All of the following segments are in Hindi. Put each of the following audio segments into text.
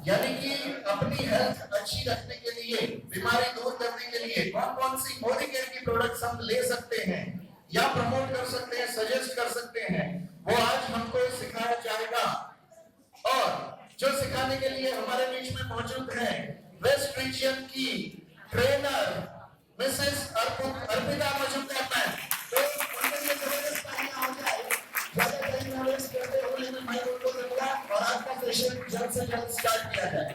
यानी कि अपनी हेल्थ अच्छी रखने के लिए, बीमारी दूर करने के लिए कौन कौन सी बॉडी केयर की प्रोडक्ट्स हम ले सकते हैं या प्रमोट कर सकते हैं, सजेस्ट कर सकते हैं, वो आज हमको सिखाया जाएगा। और जो सिखाने के लिए हमारे बीच में मौजूद है वेस्ट रीजन की trainer Mrs Arpita Majumdar ma'am, तो उनके लिए जबरदस्त तालियां हो जाए। ज्यादा टाइम ना वेस्ट करते हुए मैं माइक उनको दूंगा और आज का सेशन जल्द से जल्द स्टार्ट किया जाए।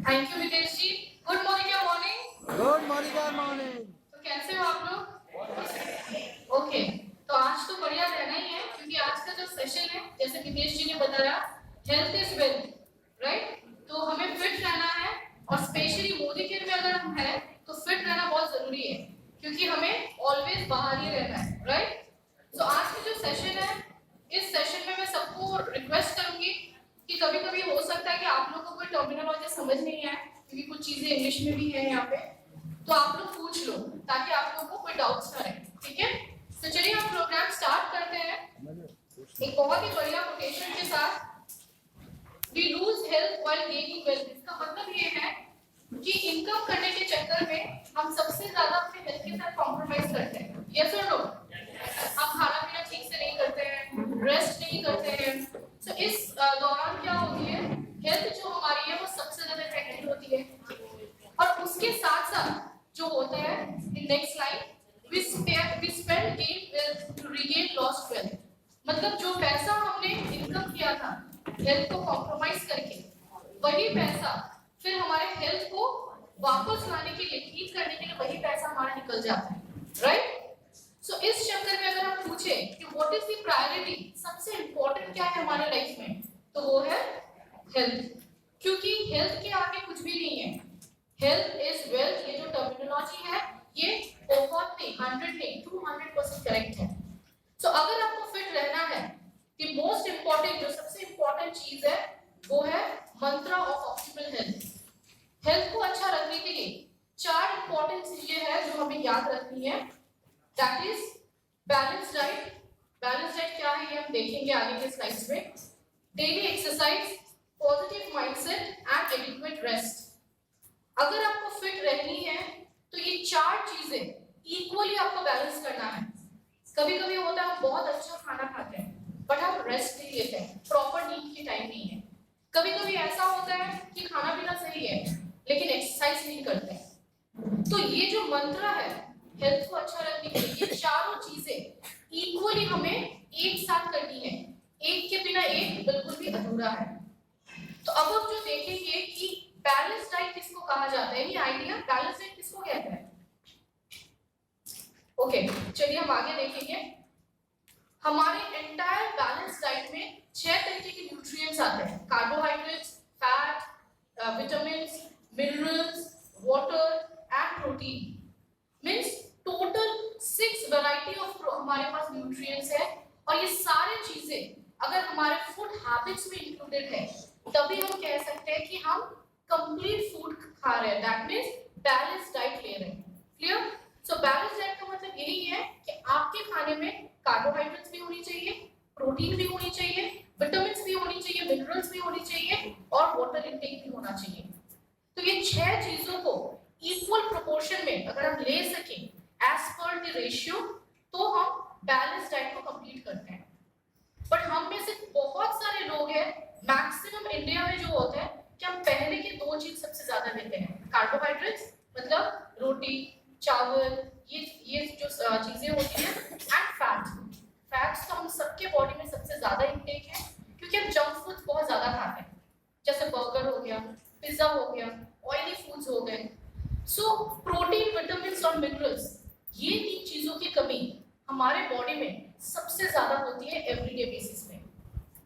थैंक यू विदेश जी। गुड मॉर्निंग या मॉर्निंग? गुड मॉर्निंग या मॉर्निंग। तो कैसे हो आप लोग? ओके, तो आज तो बढ़िया रहना ही है क्योंकि आज का जो सेशन है, जैसे विदेश जी ने बताया, हेल्थ इज वेल्थ, राइट? तो हमें फिट रहना है और स्पेशली मोदी केयर में अगर हम हैं तो फिट रहना बहुत जरूरी है क्योंकि हमें ऑलवेज बाहर ही रहना है, राइट? तो आज की जो सेशन है, इस सेशन में मैं सबको रिक्वेस्ट करूंगी कि कभी-कभी हो सकता है कि आप लोगों को कोई टर्मिनोलॉजी समझ नहीं आए क्योंकि कुछ चीजें इंग्लिश में भी है यहाँ पे, तो आप लोग पूछ लो ताकि आप लोगों को कोई डाउट्स ना रहे, ठीक है? तो चलिए हम प्रोग्राम स्टार्ट करते हैं एक बहुत ही बढ़िया कोटेशन के साथ। We lose health while gaining wealth। इसका मतलब ये है कि इनकम करने के चक्कर में हम सबसे ज्यादा अपने हेल्थ के साथ कॉम्प्रोमाइज करते हैं। यस और नो? हम खाना पीना ठीक से नहीं करते हैं, रेस्ट नहीं करते हैं, तो इस दौरान क्या होती है, हेल्थ जो हमारी है वो सबसे ज्यादा इफेक्टेड होती है। और उसके साथ साथ जो होता है, next line, we spend gain wealth to regain lost wealth। मतलब जो पैसा हमने इनकम किया था हेल्थ को कॉम्प्रोमाइज करके, वही पैसा फिर हमारे हेल्थ को वापस लाने के लिए, ठीक करने के लिए वही पैसा हमारा निकल जाता है, राइट? सो इस चक्कर में अगर हम पूछें कि व्हाट इज द प्रायोरिटी, सबसे इंपॉर्टेंट क्या है हमारे लाइफ में, तो वो है हेल्थ। क्योंकि हेल्थ के आगे कुछ भी नहीं है। हेल्थ इज वेल्थ, ये जो टर्मिनोलॉजी है ये बहुत नहीं, 100 नहीं, 200% करेक्ट है। सो अगर आपको फिट रहना है, द मोस्ट इंपॉर्टेंट, जो सबसे इंपॉर्टेंट चीज है वो है मंत्रा ऑफ ऑप्टिमल हेल्थ। हेल्थ को अच्छा रखने के लिए 4 इंपॉर्टेंट चीजें हैं जो हमें याद रखनी है। That is balance diet. Balance diet क्या है ये हम देखेंगे आगे के स्लाइड्स में। Daily exercise, positive mindset and adequate rest. अगर आपको फिट रहनी है तो ये 4 चीजें इक्वली आपको बैलेंस करना है। कभी-कभी होता है हम बहुत अच्छा खाना खाते हैं बट हम रेस्ट नहीं लेते हैं, प्रॉपर नींद की टाइम नहीं है। कभी-कभी ऐसा होता है कि खाना पीना सही है लेकिन एक्सरसाइज नहीं करते हैं। तो ये जो मंत्र है हेल्थ को अच्छा रखने के लिए, ये चारों चीजें इक्वली हमें एक साथ करनी है, एक के बिना एक बिल्कुल भी अधूरा है। तो अब हम जो देखेंगे कि बैलेंस डाइट किसको कहा जाता है, ये आइडिया बैलेंस डाइट किसको कहते हैं। ओके, चलिए हम आगे देखेंगे। हमारे एंटायर बैलेंस डाइट में 6 तरीके के न्यूट्रिएंट्स आते हैं, carbohydrates, fat, vitamins, minerals, water and protein. Means total 6 variety of हमारे पास न्यूट्रिएंट्स है और ये सारी चीजें अगर हमारे फूड हैबिट्स में इंक्लूडेड है तभी हम कह सकते हैं कि हम कंप्लीट फूड खा रहे हैं, दैट मींस बैलेंस डाइट ले रहे हैं। क्लियर? सो बैलेंस डाइट का मतलब यही है कि आपके खाने में कार्बोहाइड्रेट्स भी होनी चाहिए, प्रोटीन भी होनी चाहिए, विटामिन्स भी होनी चाहिए, मिनरल्स भी होनी चाहिए और वाटर इंटेक भी होना चाहिए। तो ये 6 चीजों को इक्वल प्रोपोर्शन में अगर हम ले सकें एज पर द रेशियो तो हम बैलेंस डाइट को कंप्लीट करते हैं। बट हम में से बहुत सारे लोग हैं, मैक्सिमम इंडिया में जो होता है कि हम पहले के 2 चीज सबसे ज्यादा लेते हैं, कार्बोहाइड्रेट्स मतलब रोटी, चावल, ये जो चीजें होती हैं, एंड फैट्स तो हम सबके बॉडी में सबसे ज्यादा इंटेक है क्योंकि हम जंक फूड्स बहुत ज्यादा खाते हैं, जैसे बर्गर हो गया, पिज्जा हो गया, ऑयली फूड्स हो गए। सो प्रोटीन, विटामिन्स और मिनरल्स, ये 3 चीजों की कमी हमारे बॉडी में सबसे ज्यादा होती है एवरीडे बेसिस पे।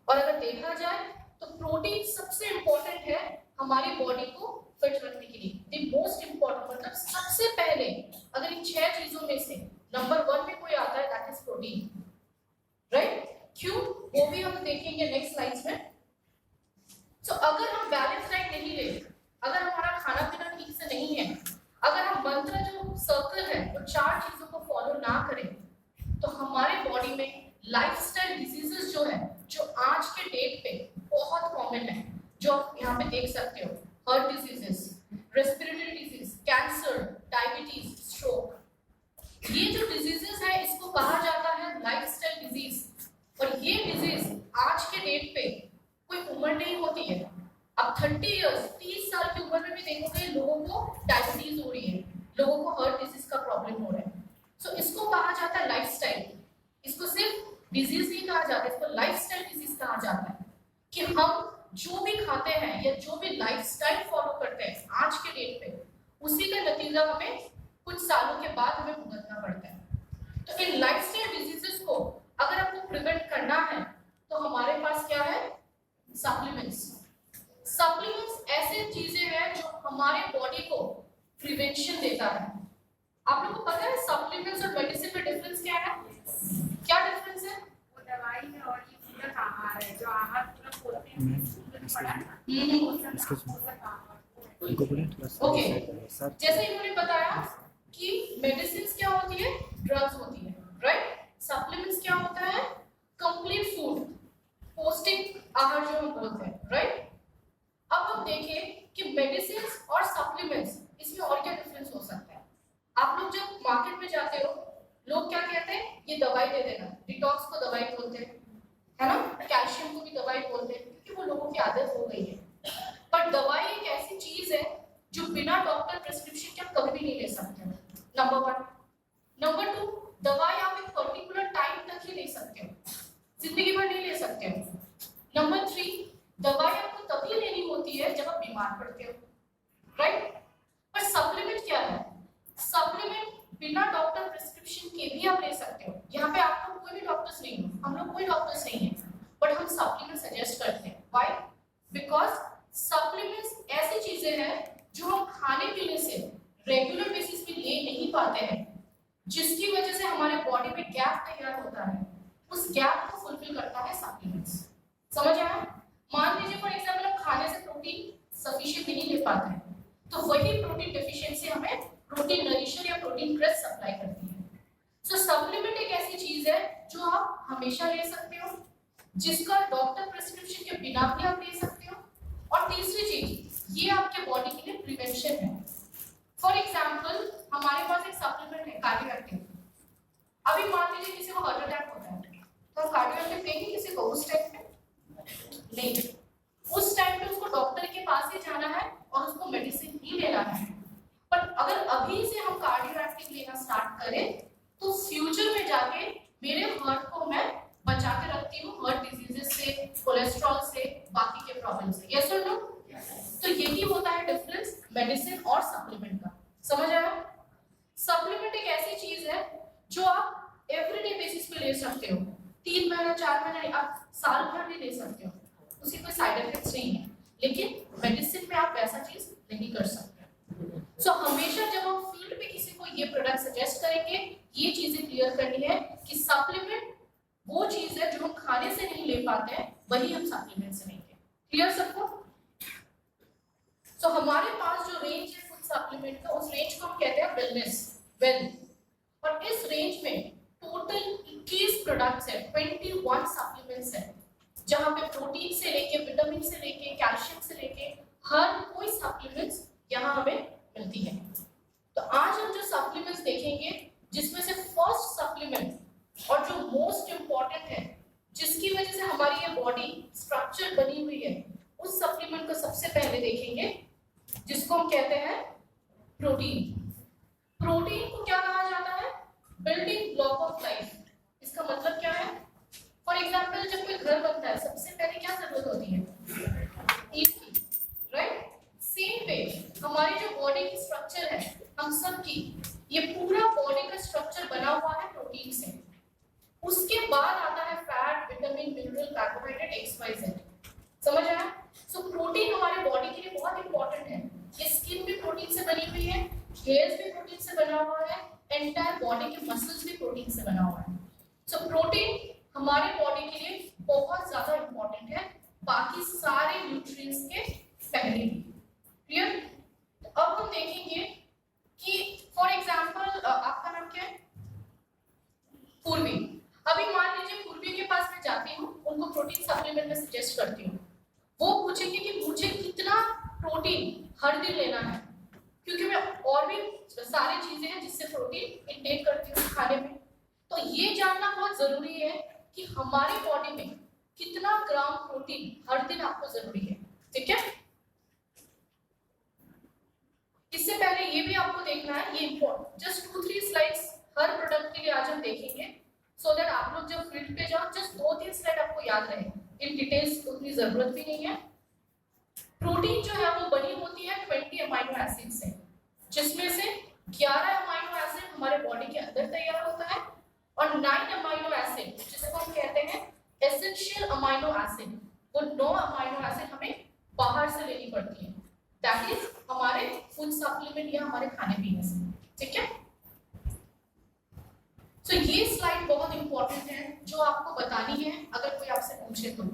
और अगर देखा जाए तो प्रोटीन सबसे इंपॉर्टेंट है हमारी बॉडी को फिट रखने के लिए। द मोस्ट इंपॉर्टेंट मतलब सबसे पहले अगर इन 6 चीजों में से नंबर 1 में कोई आता है दैट इज प्रोटीन, राइट? क्यों, वो भी हम देखेंगे नेक्स्ट स्लाइड्स में। सो अगर हम बैलेंस डाइट नहीं ले, अगर हमारा खाना पीना ठीक से नहीं है, अगर हम मंत्र जो सर्कल है वो 4 चीजों को फॉलो ना करें तो हमारे बॉडी में लाइफस्टाइल डिजीजेस जो है, जो आज के डेट पे बहुत कॉमन है, जो आप यहाँ पे देख सकते हो, heart diseases, respiratory disease, cancer, diabetes, stroke. ये जो डिजीजेस है इसको कहा जाता है लाइफस्टाइल डिजीज। और ये डिजीज आज के डेट पे कोई उम्र नहीं होती है। अब 30 इयर्स 30 साल की उम्र में भी देखोगे लोगों को डायबिटीज हो रही है, लोगों को हार्ट डिजीज का प्रॉब्लम हो रहा है। सो इसको कहा जाता है लाइफस्टाइल। इसको सिर्फ डिजीज नहीं कहा जाता, इसको लाइफस्टाइल डिजीज कहा जाता है कि हम जो भी खाते हैं या जो भी लाइफस्टाइल फॉलो करते हैं आज के डेट पे, उसी का नतीजा हमें कुछ सालों के बाद हमें भुगतना पड़ता है। तो इन लाइफस्टाइल डिजीजेस को अगर आपको प्रिवेंट करना है तो हमारे पास क्या है, सप्लीमेंट्स। सप्लीमेंट्स ऐसे चीजें हैं जो हमारे बॉडी को प्रिवेंशन देता है। आप लोगों को पता है सप्लीमेंट्स और मेडिसिन में डिफरेंस क्या है? क्या डिफरेंस है? वो दवाई है और ये पूरक आहार है। जो आहार पूरक होते हैं पड़ा ना, ओके, जैसे इन्होंने बताया कि मेडिसिन क्या होती है, ड्रग्स होती है, राइट। सप्लीमेंट्स क्या होता है, कंप्लीट फूड, पौष्टिक आहार जो हम बोलते हैं, राइट। अब हम देखें कि मेडिसिन और सप्लीमेंट्स इसमें और क्या डिफरेंस हो सकता है। आप लोग जब मार्केट में जाते हो, लोग क्या कहते हैं, ये दवाई दे देना। डिटॉक्स को दवाई बोलते हैं, है ना, कैल्शियम को भी दवाई बोलते हैं, क्योंकि वो लोगों की आदत हो गई है। पर दवाई एक ऐसी चीज है जो बिना डॉक्टर प्रिस्क्रिप्शन के कभी भी नहीं ले सकते, नंबर 1। नंबर 2, दवाई आप एक पर्टिकुलर टाइम तक ही ले सकते हो, जिंदगी भर नहीं ले सकते हो। नंबर 3, दवाई आपको तभी लेनी होती है जब आप बीमार पड़ते हो, राइट। पर सप्लीमेंट क्या है, सप्लीमेंट बिना डॉक्टर प्रिस्क्रिप्शन के भी आप ले सकते हो। यहाँ पे आप लोग कोई भी डॉक्टर्स नहीं हो, हम लोग कोई डॉक्टर्स नहीं है, बट हम सप्लीमेंट सजेस्ट करते हैं। व्हाई? बिकॉज सप्लीमेंट्स ऐसी चीजें हैं जो हम खाने पीने से रेगुलर बेसिस पे ले नहीं पाते हैं, जिसकी वजह से हमारे बॉडी में गैप तैयार होता है। उस गैप को फुलफिल करता है सप्लीमेंट्स। समझ आया? मान लीजिए फॉर एग्जांपल हम खाने से प्रोटीन सफिशिएंट नहीं ले पाते हैं, तो वही प्रोटीन डेफिशिएंसी हमें प्रोटीन नरिशर या प्रोटीन क्रेस्ट सप्लाई करती है। सो सप्लीमेंट एक ऐसी चीज है जो आप हमेशा ले सकते हो, जिसका डॉक्टर प्रिस्क्रिप्शन के बिना भी आप ले सकते हो। और तीसरी चीज, ये आपके बॉडी के लिए प्रिवेंशन है। फॉर एग्जांपल हमारे पास एक सप्लीमेंट है कार्डियोएक्टिव। अभी मान लीजिए किसी को हार्ट अटैक होता है, तो कार्डियोएक्टिव देंगे किसी को उस टाइम पे? नहीं, उस टाइम पे उसको डॉक्टर के पास ही जाना है और उसको मेडिसिन ही लेना है। पर अगर अभी से हम कार्डियोएक्टिव लेना स्टार्ट करें तो फ्यूचर में जाके मेरे हार्ट को मैं बचा के रखती हूँ हार्ट डिजीजेस से, कोलेस्ट्रॉल से, बाकी के प्रॉब्लम से। यस और नो? तो यही होता है डिफरेंस मेडिसिन और सप्लीमेंट का। समझ आया? सप्लीमेंट एक ऐसी चीज है जो आप एवरीडे बेसिस पे ले सकते हो, 3 महीना 4 महीना, आप साल भर भी ले सकते हो, उसकी कोई साइड इफेक्ट्स नहीं है। लेकिन मेडिसिन में आप वैसा चीज नहीं कर सकते। सो हमेशा जब हम फील्ड पे किसी को ये प्रोडक्ट सजेस्ट करेंगे, ये चीजें क्लियर करनी है कि सप्लीमेंट वो चीज है जो हम खाने से नहीं ले पाते हैं, वही हम सप्लीमेंट से लेंगे। क्लियर सबको? सो हमारे पास जो रेंज है फूड सप्लीमेंट का, उस रेंज को हम कहते हैं वेलनेस, वेल। और इस रेंज में टोटल 21 प्रोडक्ट्स है, 21 सप्लीमेंट्स है, जहां पे प्रोटीन से लेके विटामिन से लेके कैल्शियम से लेके हर कोई सप्लीमेंट्स यहाँ हमें मिलती है। तो आज हम जो सप्लीमेंट्स देखेंगे, जिसमें से फर्स्ट सप्लीमेंट और जो मोस्ट इंपॉर्टेंट है, जिसकी वजह से हमारी ये बॉडी स्ट्रक्चर बनी हुई है, उस सप्लीमेंट को सबसे पहले देखेंगे, जिसको हम कहते हैं प्रोटीन। प्रोटीन को क्या कहा जाता है? Building block of life. इसका मतलब क्या है? फॉर एग्जाम्पल जब कोई घर बनता है, सबसे पहले क्या जरूरत होती है? ईंट की, राइट। सेम वे हमारी जो बॉडी की स्ट्रक्चर है, हम सब की, ये पूरा बॉडी का स्ट्रक्चर बना हुआ है प्रोटीन से। उसके बाद आता है fat, vitamin, mineral, carbohydrate, XYZ। समझ आया? सो प्रोटीन हमारे बॉडी के लिए बहुत इंपॉर्टेंट है। ये स्किन भी प्रोटीन से बनी हुई है, हेयर्स भी प्रोटीन से बना हुआ है, एंटायर बॉडी के मसल्स भी प्रोटीन से बना हुआ है। सो प्रोटीन हमारे बॉडी के लिए बहुत ज्यादा इंपॉर्टेंट है, बाकी सारे न्यूट्रिएंट्स के पहले भी। क्लियर? तो अब हम देखेंगे कि फॉर एग्जांपल आपका नाम क्या है? पूर्वी। अभी मान लीजिए पूर्वी के पास मैं जाती हूँ, उनको प्रोटीन सप्लीमेंट में सजेस्ट करती हूँ। वो पूछेंगे कि मुझे प्रोटीन हर दिन लेना है, क्योंकि मैं और भी सारी चीजें हैं जिससे प्रोटीन इंटेक करती हूँ खाने में। तो ये जानना बहुत जरूरी है कि हमारी बॉडी में कितना ग्राम प्रोटीन हर दिन आपको जरूरी है, ठीक है। इससे पहले ये भी आपको देखना है, ये इम्पोर्टेंट, जस्ट 2-3 स्लाइड्स हर प्रोडक्ट के लिए आज हम देखेंगे, सो दैट आप लोग जब फील्ड पे जाओ जस्ट 2-3 स्लाइड आपको याद रहे, इन डिटेल्स उतनी जरूरत भी नहीं है। प्रोटीन जो है वो बनी होती है 20 अमाइनो एसिड से, जिसमें से 11 अमाइनो एसिड हमारे बॉडी के अंदर तैयार होता है और 9 अमाइनो एसिड जिसको हम कहते हैं एसेंशियल अमाइनो एसिड, वो 9 अमाइनो एसिड हमें बाहर से लेनी पड़ती है, दैट इज हमारे फूड सप्लीमेंट या हमारे खाने पीने से, ठीक है। तो ये स्लाइड बहुत इंपॉर्टेंट है जो आपको बतानी है अगर कोई आपसे पूछे तो।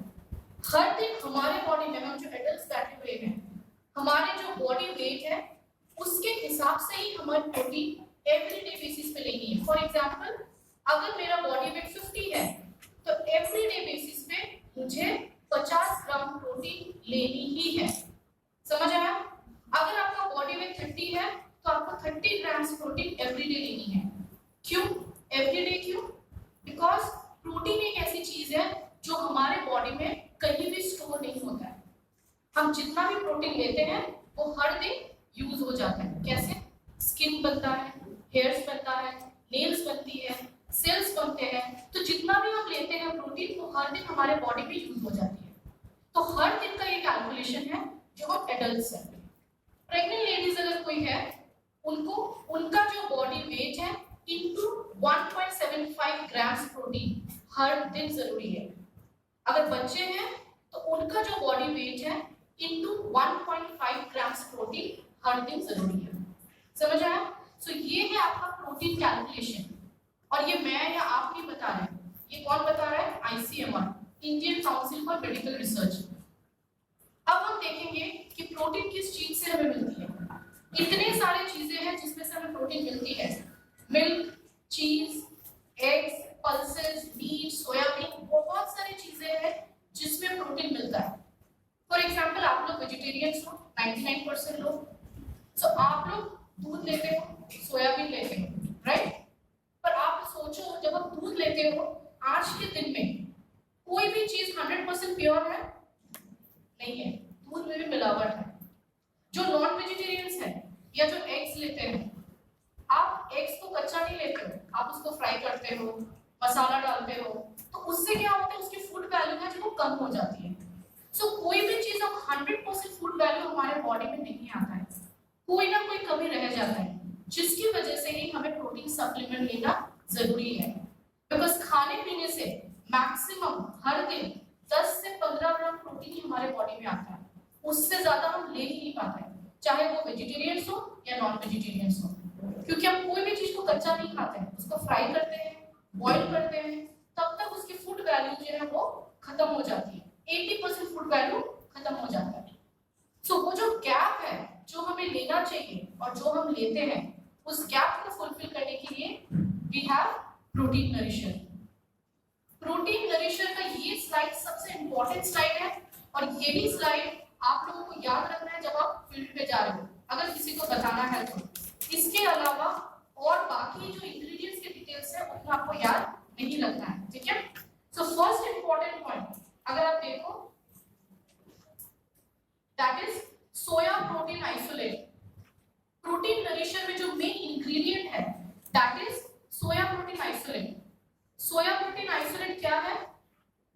हर दिन हमारे बॉडी में, हम जो एडल्ट्स बैठे हुए हैं, हमारे जो बॉडी वेट है उसके हिसाब से ही हमारी प्रोटीन एवरीडे बेसिस पे लेनी है। फॉर एग्जांपल, अगर मेरा बॉडी वेट 50 है तो एवरीडे बेसिस पे मुझे 50 ग्राम प्रोटीन लेनी ही है, समझ आया। अगर आपका बॉडी वेट 30 है तो आपको 30 ग्राम्स प्रोटीन एवरीडे लेनी है। क्यों एवरीडे? क्यों? बिकॉज प्रोटीन एक ऐसी चीज है जो हमारे बॉडी में कहीं भी स्टोर नहीं होता है। हम जितना भी प्रोटीन लेते हैं वो हर दिन यूज हो जाता है। कैसे? स्किन बनता है, हेयर्स बनता है, नेल्स बनती है, सेल्स बनते हैं, तो जितना भी हम लेते हैं प्रोटीन वो हर दिन हमारे बॉडी में यूज हो जाती है। तो हर दिन का ये कैलकुलेशन है जो हम एडल्ट्स हैं। प्रेग्नेंट लेडीज अगर कोई है, उनको उनका जो बॉडी वेट है इनटू 1.75 ग्राम्स प्रोटीन हर दिन जरूरी है। अगर बच्चे हैं तो उनका जो बॉडी वेट है इनटू 1.5 ग्राम्स प्रोटीन हर दिन जरूरी है, समझ आया। सो ये है आपका प्रोटीन कैलकुलेशन, और ये मैं या आप नहीं बता रहे, ये कौन बता रहा है? ICMR, Indian council for medical research. अब हम देखेंगे कि प्रोटीन किस चीज से हमें मिलती है। इतने सारे चीजें हैं जिसमें से हमें प्रोटीन मिलती है, मिल्क, चीज, एग्स, पल्सेस, मीट, सोयाबीन, बहुत सारी चीजें हैं जिसमें प्रोटीन मिलता है। फॉर एग्जांपल, आप लोग वेजिटेरियंस हो, 99% लोग, सो आप लोग दूध लेते हो, सोयाबीन लेते हो, राइट। पर आप सोचो, जब आप दूध लेते हो आज के दिन में कोई भी चीज 100% प्योर है? नहीं है, दूध में भी मिलावट है। जो नॉन वेजिटेरियंस है या जो एग्स लेते हैं, आप एग्स को कच्चा नहीं लेते हो, आप उसको फ्राई करते हो, मसाला डालते हो, तो उससे क्या होता है? उसकी फूड वैल्यू है जो कम हो जाती है। सो कोई भी चीज हम 100% फूड वैल्यू हमारे बॉडी में नहीं आता है, कोई ना कोई कमी रह जाता है, जिसकी वजह से ही हमें प्रोटीन सप्लीमेंट लेना जरूरी है। बिकॉज खाने पीने से मैक्सिमम हर दिन 10 से 15 ग्राम प्रोटीन ही हमारे बॉडी में आता है, उससे ज्यादा हम ले ही नहीं पाते, चाहे वो वेजिटेरियंस हो या नॉन वेजिटेरियंस हो, क्योंकि हम कोई भी चीज को कच्चा नहीं खाते हैं, उसको फ्राई करते हैं, बॉईल करते हैं, तब तक उसकी फूड वैल्यू जो है वो खत्म हो जाती है, 80% फूड वैल्यू खत्म हो जाता है। सो वो जो गैप है जो हमें लेना चाहिए और जो हम लेते हैं, उस गैप को फुलफिल करने के लिए वी हैव प्रोटीन नरिशर। प्रोटीन नरिशर का ये स्लाइड सबसे इंपॉर्टेंट स्लाइड है, और ये भी स्लाइड आप लोगों को याद रखना है जब आप फील्ड पे जा रहे हो, अगर किसी को बताना है तो। इसके अलावा और बाकी जो इंग्रेडिएंट्स के डिटेल्स है उतना आपको याद नहीं रखना है, ठीक है। सो फर्स्ट इंपॉर्टेंट पॉइंट अगर आप देखो, that is soya protein isolate. Protein nourisher में जो मेन इंग्रेडिएंट है that is soya protein isolate. Soya protein isolate क्या है?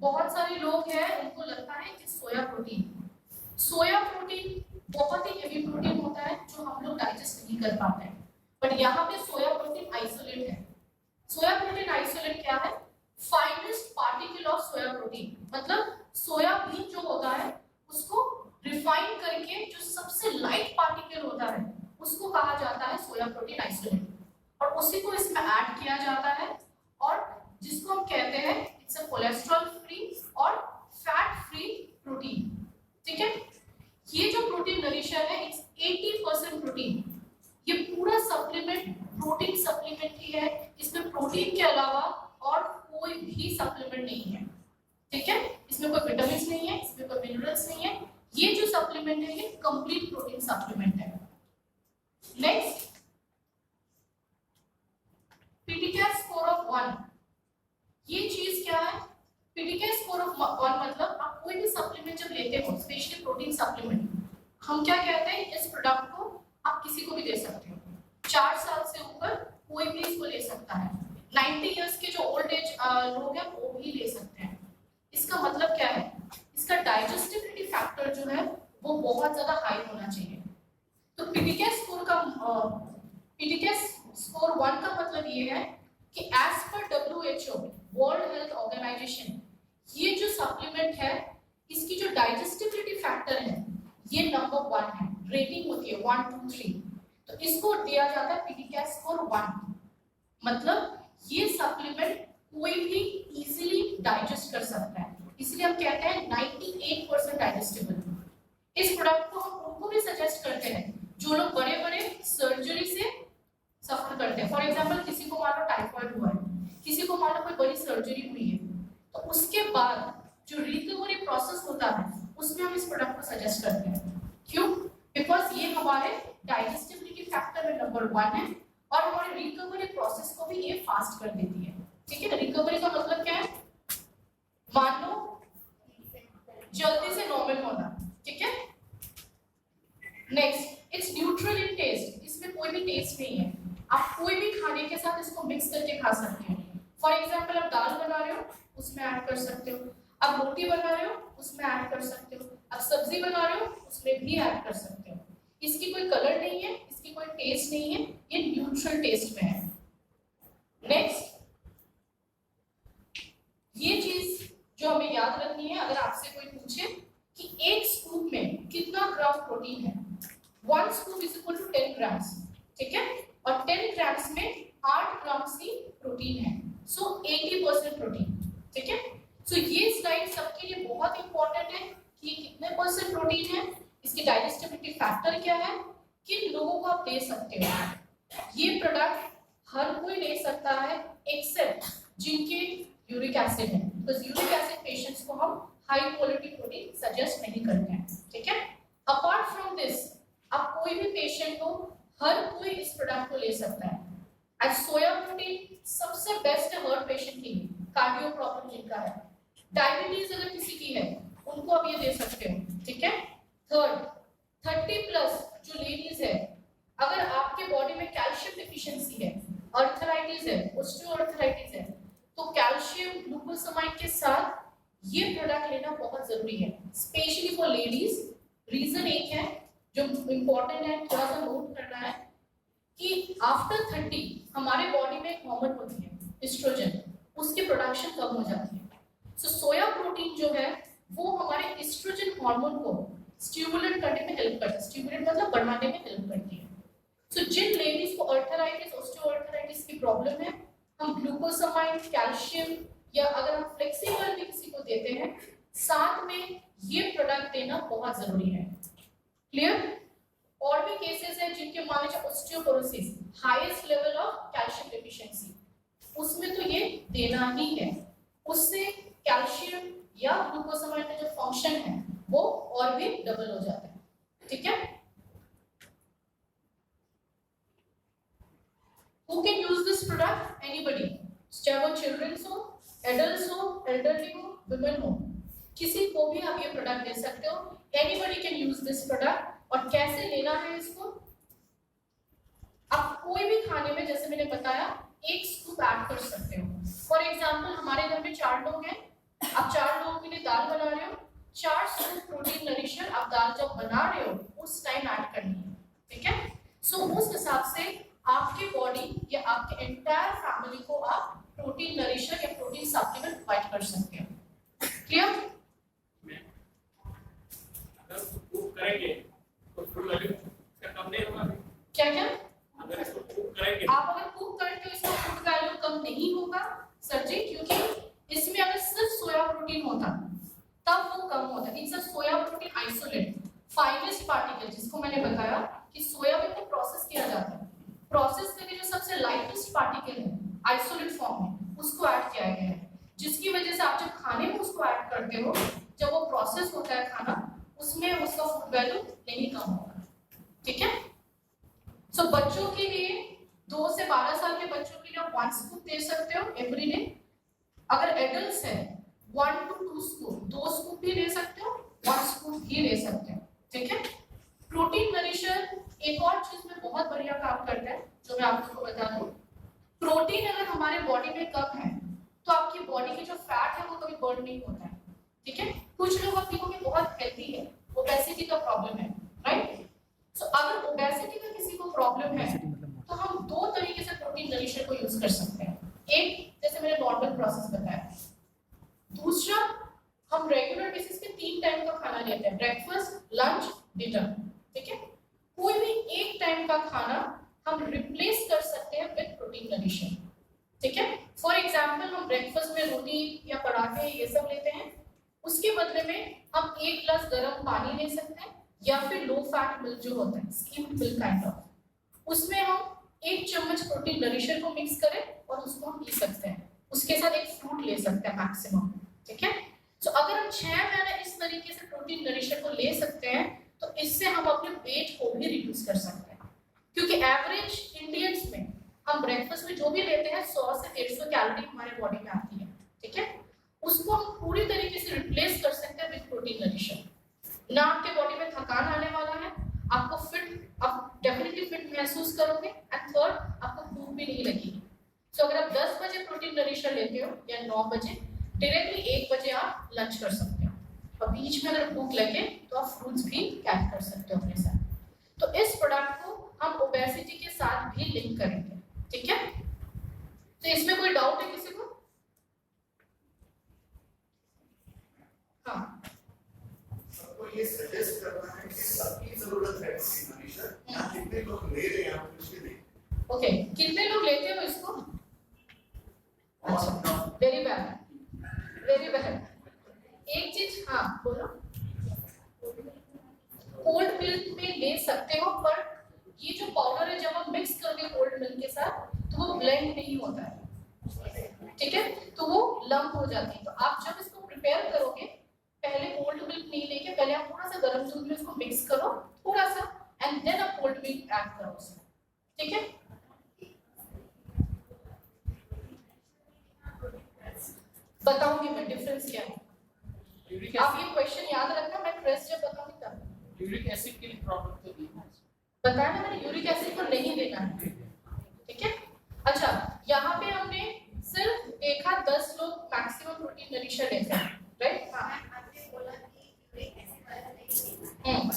बहुत सारे लोग हैं उनको लगता है कि सोया प्रोटीन बहुत ही हेवी प्रोटीन होता है जो हम लोग डाइजेस्ट नहीं कर पाते हैं, बट यहाँ पे सोया प्रोटीन आइसोलेट है। सोया प्रोटीन आइसोलेट क्या है? Finest particle of soya protein, मतलब सोयाबीन जो होता है उसको रिफाइन करके जो सबसे लाइट पार्टिकल होता है उसको कहा जाता है सोया प्रोटीन आइसोलेट, और उसी को इसमें ऐड किया जाता है, और जिसको हम कहते हैं इट्स अ कोलेस्ट्रॉल फ्री और फैट फ्री प्रोटीन, ठीक है। ये जो प्रोटीन नरिशर है इट्स 80% प्रोटीन। ये पूरा सप्लीमेंट प्रोटीन सप्लीमेंट ही है, इसमें प्रोटीन के अलावा और कोई भी सप्लीमेंट नहीं है, ठीक है। इसमें कोई विटामिन नहीं है, इसमें कोई मिनरल्स नहीं है। ये जो सप्लीमेंट सप्लीमेंट है, ये कंप्लीट प्रोटीन सप्लीमेंट है। नेक्स्ट, पीटीकेएस स्कोर ऑफ 1, ये चीज क्या है? पीटीकेएस स्कोर ऑफ 1 मतलब आप कोई भी सप्लीमेंट जब लेते हो, स्पेशली प्रोटीन सप्लीमेंट, हम क्या कहते हैं, इस प्रोडक्ट को आप किसी को भी दे सकते हो। 4 साल से ऊपर कोई भी इसको ले सकता है। 90 इयर्स के जो ओल्ड एज लोग हैं वो भी ले सकते हैं। इसका मतलब क्या है? इसका डाइजेस्टिबिलिटी फैक्टर जो है वो बहुत ज्यादा हाई होना चाहिए। तो पीटीकेएस स्कोर 1 का मतलब ये है कि as per WHO, world health organisation, ये जो सप्लीमेंट है इसकी जो डाइजेस्टिबिलिटी फैक्टर है ये नंबर 1 है। रेटिंग होती है 1 2 3, तो इसको दिया जाता है पीटीकेएस स्कोर 1। मतलब ये सप्लीमेंट कोई भी इजीली डाइजेस्ट कर सकता है, इसलिए हम कहते हैं 98% डाइजेस्टेबल। इस प्रोडक्ट को हम उनको भी सजेस्ट करते हैं जो लोग बड़े बड़े सर्जरी से सफर करते हैं। फॉर एग्जांपल, किसी को मान लो टाइफाइड हुआ है, किसी को मान लो कोई बड़ी सर्जरी हुई है, तो उसके बाद जो रिकवरी प्रोसेस होता है उसमें हम इस प्रोडक्ट को सजेस्ट करते हैं। क्यों? बिकॉज ये हमारे डाइजेस्टिबिलिटी फैक्टर में नंबर 1 है और हमारे रिकवरी प्रोसेस को भी ये फास्ट कर देती है। ठीक है, रिकवरी का मतलब क्या है? मान लो जल्दी से नॉर्मल होना। ठीक है, next, it's neutral in taste, इसमें कोई भी टेस्ट नहीं है। आप कोई भी खाने के साथ इसको मिक्स करके खा सकते हो। फॉर एग्जांपल, आप दाल बना रहे हो उसमें ऐड कर सकते हो, आप रोटी बना रहे हो उसमें ऐड कर सकते हो, आप सब्जी बना रहे हो उसमें भी ऐड कर सकते हो। इसकी कोई कलर नहीं है, इसकी कोई टेस्ट नहीं है, ये न्यूट्रल टेस्ट में है। नेक्स्ट, ये चीज जो हमें याद रखनी है, अगर आपसे कोई पूछे कि एक स्कूप में कितना ग्राम प्रोटीन है, 1 scoop is equal to 10 grams. ठीक है, और 10 ग्राम्स में 8 ग्राम्स की प्रोटीन है, सो 80% प्रोटीन। ठीक है, सो ये स्लाइड सबके लिए बहुत इंपॉर्टेंट है कि कितने परसेंट प्रोटीन है, इसकी डाइजेस्टिबिलिटी फैक्टर क्या है, किन लोगों को आप दे सकते हो। ये प्रोडक्ट हर कोई ले सकता है एक्सेप्ट जिनके यूरिक एसिड है, तो यूरिक एसिड पेशेंट्स को हम हाई क्वालिटी प्रोटीन सजेस्ट नहीं करते हैं। ठीक है, अपार्ट फ्रॉम दिस आप कोई भी पेशेंट हो, हर कोई इस प्रोडक्ट को ले सकता है। एंड सोया प्रोटीन सबसे बेस्ट है हर पेशेंट के लिए, कार्डियो प्रॉब्लम जिनका है, डायबिटीज अगर किसी की है उनको आप ये दे सकते हो। ठीक है, थर्ड, 30+ जो लेडीज है, अगर आपके बॉडी में कैल्शियम डिफिशियंसी है, अर्थराइटिस है, ऑस्टियोआर्थराइटिस है, तो कैल्शियम ग्लूकोसामाइड के साथ ये प्रोडक्ट लेना बहुत जरूरी है, स्पेशली फॉर लेडीज। रीजन एक है जो इंपॉर्टेंट है, थोड़ा सा नोट करना है कि आफ्टर 30 हमारे बॉडी में एक हार्मोन होती है एस्ट्रोजन, उसकी प्रोडक्शन कम हो जाती है। सो सोया प्रोटीन जो है वो हमारे एस्ट्रोजन हार्मोन को स्टिमुलेट करने में हेल्प करता है, स्टिमुलेट मतलब बढ़ाने में हेल्प करती है। सो जिन लेडीज को अर्थराइटिस, ऑस्टियोआर्थराइटिस की प्रॉब्लम है, हम ग्लूकोसामाइड, कैल्शियम या अगर हम फ्लेक्सिबल भी किसी को देते हैं, साथ में ये प्रोडक्ट देना बहुत जरूरी है। क्लियर? और भी केसेस है जिनके मान लीजिए osteoporosis, highest level of calcium deficiency, उसमें तो ये देना ही है, उससे कैल्शियम या ग्लूकोसामाइड का जो फंक्शन है वो और भी डबल हो जाता है। ठीक है, who can use this product? Anybody, चाहे वो चिल्ड्रंस हो, एडल्ट्स हो, एल्डरली हो, वुमेन हो, किसी को भी आप ये प्रोडक्ट दे सकते हो। Anybody can use this product। और कैसे लेना है इसको? आप कोई भी खाने में, जैसे मैंने बताया, 1 स्कूप ऐड कर सकते हो। फॉर एग्जांपल, हमारे घर में 4 लोग हैं, आप 4 लोगों के लिए दाल बना रहे हो, 4 स्कूप प्रोटीन नरिशर आप दाल जब बना रहे हो उस टाइम ऐड करनी है। ठीक है, सो उस हिसाब से आपके बॉडी या आपके एंटायर फैमिली को आप प्रोटीन नरिशर या प्रोटीन सप्लीमेंट प्रोवाइड कर सकते हो। क्लियर? अगर कुक करेंगे तो फूड वैल्यू का कम नहीं होगा। क्या क्या? अगर इसको कुक करेंगे, आप अगर कुक करके इसका फूड वैल्यू कम नहीं होगा सर जी, क्योंकि इसमें अगर सिर्फ सोया प्रोटीन होता तब वो कम होता। It's a soya protein isolate, finest particle, जिसको मैंने बताया कि सोयाबीन को प्रोसेस किया जाता है, प्रोसेस करके जो सबसे लाइटेस्ट पार्टिकल है आइसोलेट फॉर्म में उसको ऐड किया गया है, जिसकी वजह से आप जब खाने में उसको ऐड करते हो, जब वो प्रोसेस होता है खाना, उसमें उसका फूड वैल्यू नहीं कम होगा। ठीक है, सो बच्चों के लिए 2 से 12 साल के बच्चों के लिए आप 1 स्कूप दे सकते हो एवरी डे। अगर एडल्ट्स है 1 to 2 स्कूप, 2 स्कूप भी ले सकते हो, 1 स्कूप भी ले सकते हो। ठीक है, प्रोटीन नरिशर एक और चीज में बहुत बढ़िया काम करता है जो मैं आप लोगों को बता दूं। प्रोटीन अगर हमारे बॉडी में कम है तो आपकी बॉडी की जो फैट है वो कभी बर्न नहीं होता है। ठीक है, कुछ लोग आप देखोगे बहुत हेल्दी है, ओबेसिटी का प्रॉब्लम है, राइट। सो अगर ओबेसिटी का किसी को प्रॉब्लम है तो हम 2 तरीके से प्रोटीन नरिशर को यूज कर सकते हैं। एक जैसे मैंने नॉर्मल प्रोसेस बताया, दूसरा हम रेगुलर बेसिस पे 3 टाइम का खाना लेते हैं, ब्रेकफास्ट, लंच, डिनर। ठीक है, कोई भी एक टाइम का खाना हम रिप्लेस कर सकते हैं विद प्रोटीन नरिशर। ठीक है, फॉर एग्जांपल हम ब्रेकफास्ट में रोटी या पराठे ये सब लेते हैं, उसके बदले में हम 1 ग्लास गर्म पानी ले सकते हैं या फिर लो फैट मिल्क जो होता है, स्किम्ड मिल्क काइंड ऑफ, उसमें हम 1 चम्मच प्रोटीन नरिशर को मिक्स करें और उसको हम पी सकते हैं। उसके साथ एक फ्रूट ले सकते हैं मैक्सिमम। ठीक है, तो अगर हम 6 महीने इस तरीके से प्रोटीन नरिशर को ले सकते हैं तो इससे हम अपने वेट को भी रिड्यूस कर सकते हैं, क्योंकि एवरेज इंडियंस में हम ब्रेकफास्ट में जो भी लेते हैं 100 से 150 कैलोरी हमारे बॉडी में आती है। ठीक है, उसको हम पूरी तरीके से रिप्लेस कर सकते हैं विद प्रोटीन नरिशर। ना आपके बॉडी में थकान आने वाला है, आपको आप डेफिनेटली फिट महसूस करोगे, एंड थर्ड आपको भूख भी नहीं लगेगी। सो अगर आप 10 बजे प्रोटीन नरिशर लेते हो या 9 बजे, डायरेक्टली 1 बजे आप लंच कर सकते हो, और बीच में अगर भूख लगे तो आप फ्रूट्स भी कैरी कर सकते हो अपने साथ। तो इस प्रोडक्ट को हम ओबेसिटी के साथ भी लिंक करेंगे। ठीक है, तो इसमें कोई डाउट है किसी को? हाँ, सबको ये सजेस्ट करना है कि सबकी जरूरत है प्रोटीन नरिशर, या कितने लोग ले रहे हैं आप उसके लिए। ओके, कितने लोग लेते हो इसको? अच्छा, वेरी बैड, वेरी बैड। एक चीज, हाँ बोलो। कोल्ड मिल्क में ले सकते हो, पर ये जो पाउडर है जब हम मिक्स करके कोल्ड मिल्क के साथ तो वो ब्लेंड नहीं होता है। ठीक है, तो वो लंप हो जाती है। तो आप जब इसको प्रिपेयर करोगे, पहले कोल्ड मिल्क नहीं लेके पहले आप थोड़ा सा गर्म दूध में इसको मिक्स करो थोड़ा सा, एंड देन आप कोल्ड मिल्क ऐड करो उसमें। ठीक है, बताऊंगी मैं डिफरेंस क्या है। यूरिक आप ये क्वेश्चन याद रखना, मैं ट्रेस जब बताऊंगी तब। यूरिक एसिड के लिए प्रॉब्लम तो नहीं है। बताया ना मैंने, यूरिक एसिड को नहीं देना है। ठीक है, अच्छा यहाँ पे हमने सिर्फ देखा 10 लोग मैक्सिमम प्रोटीन नरिशर लेते हैं, राइट? आपने बोला कि यूरिक एसिड वाला नहीं देना,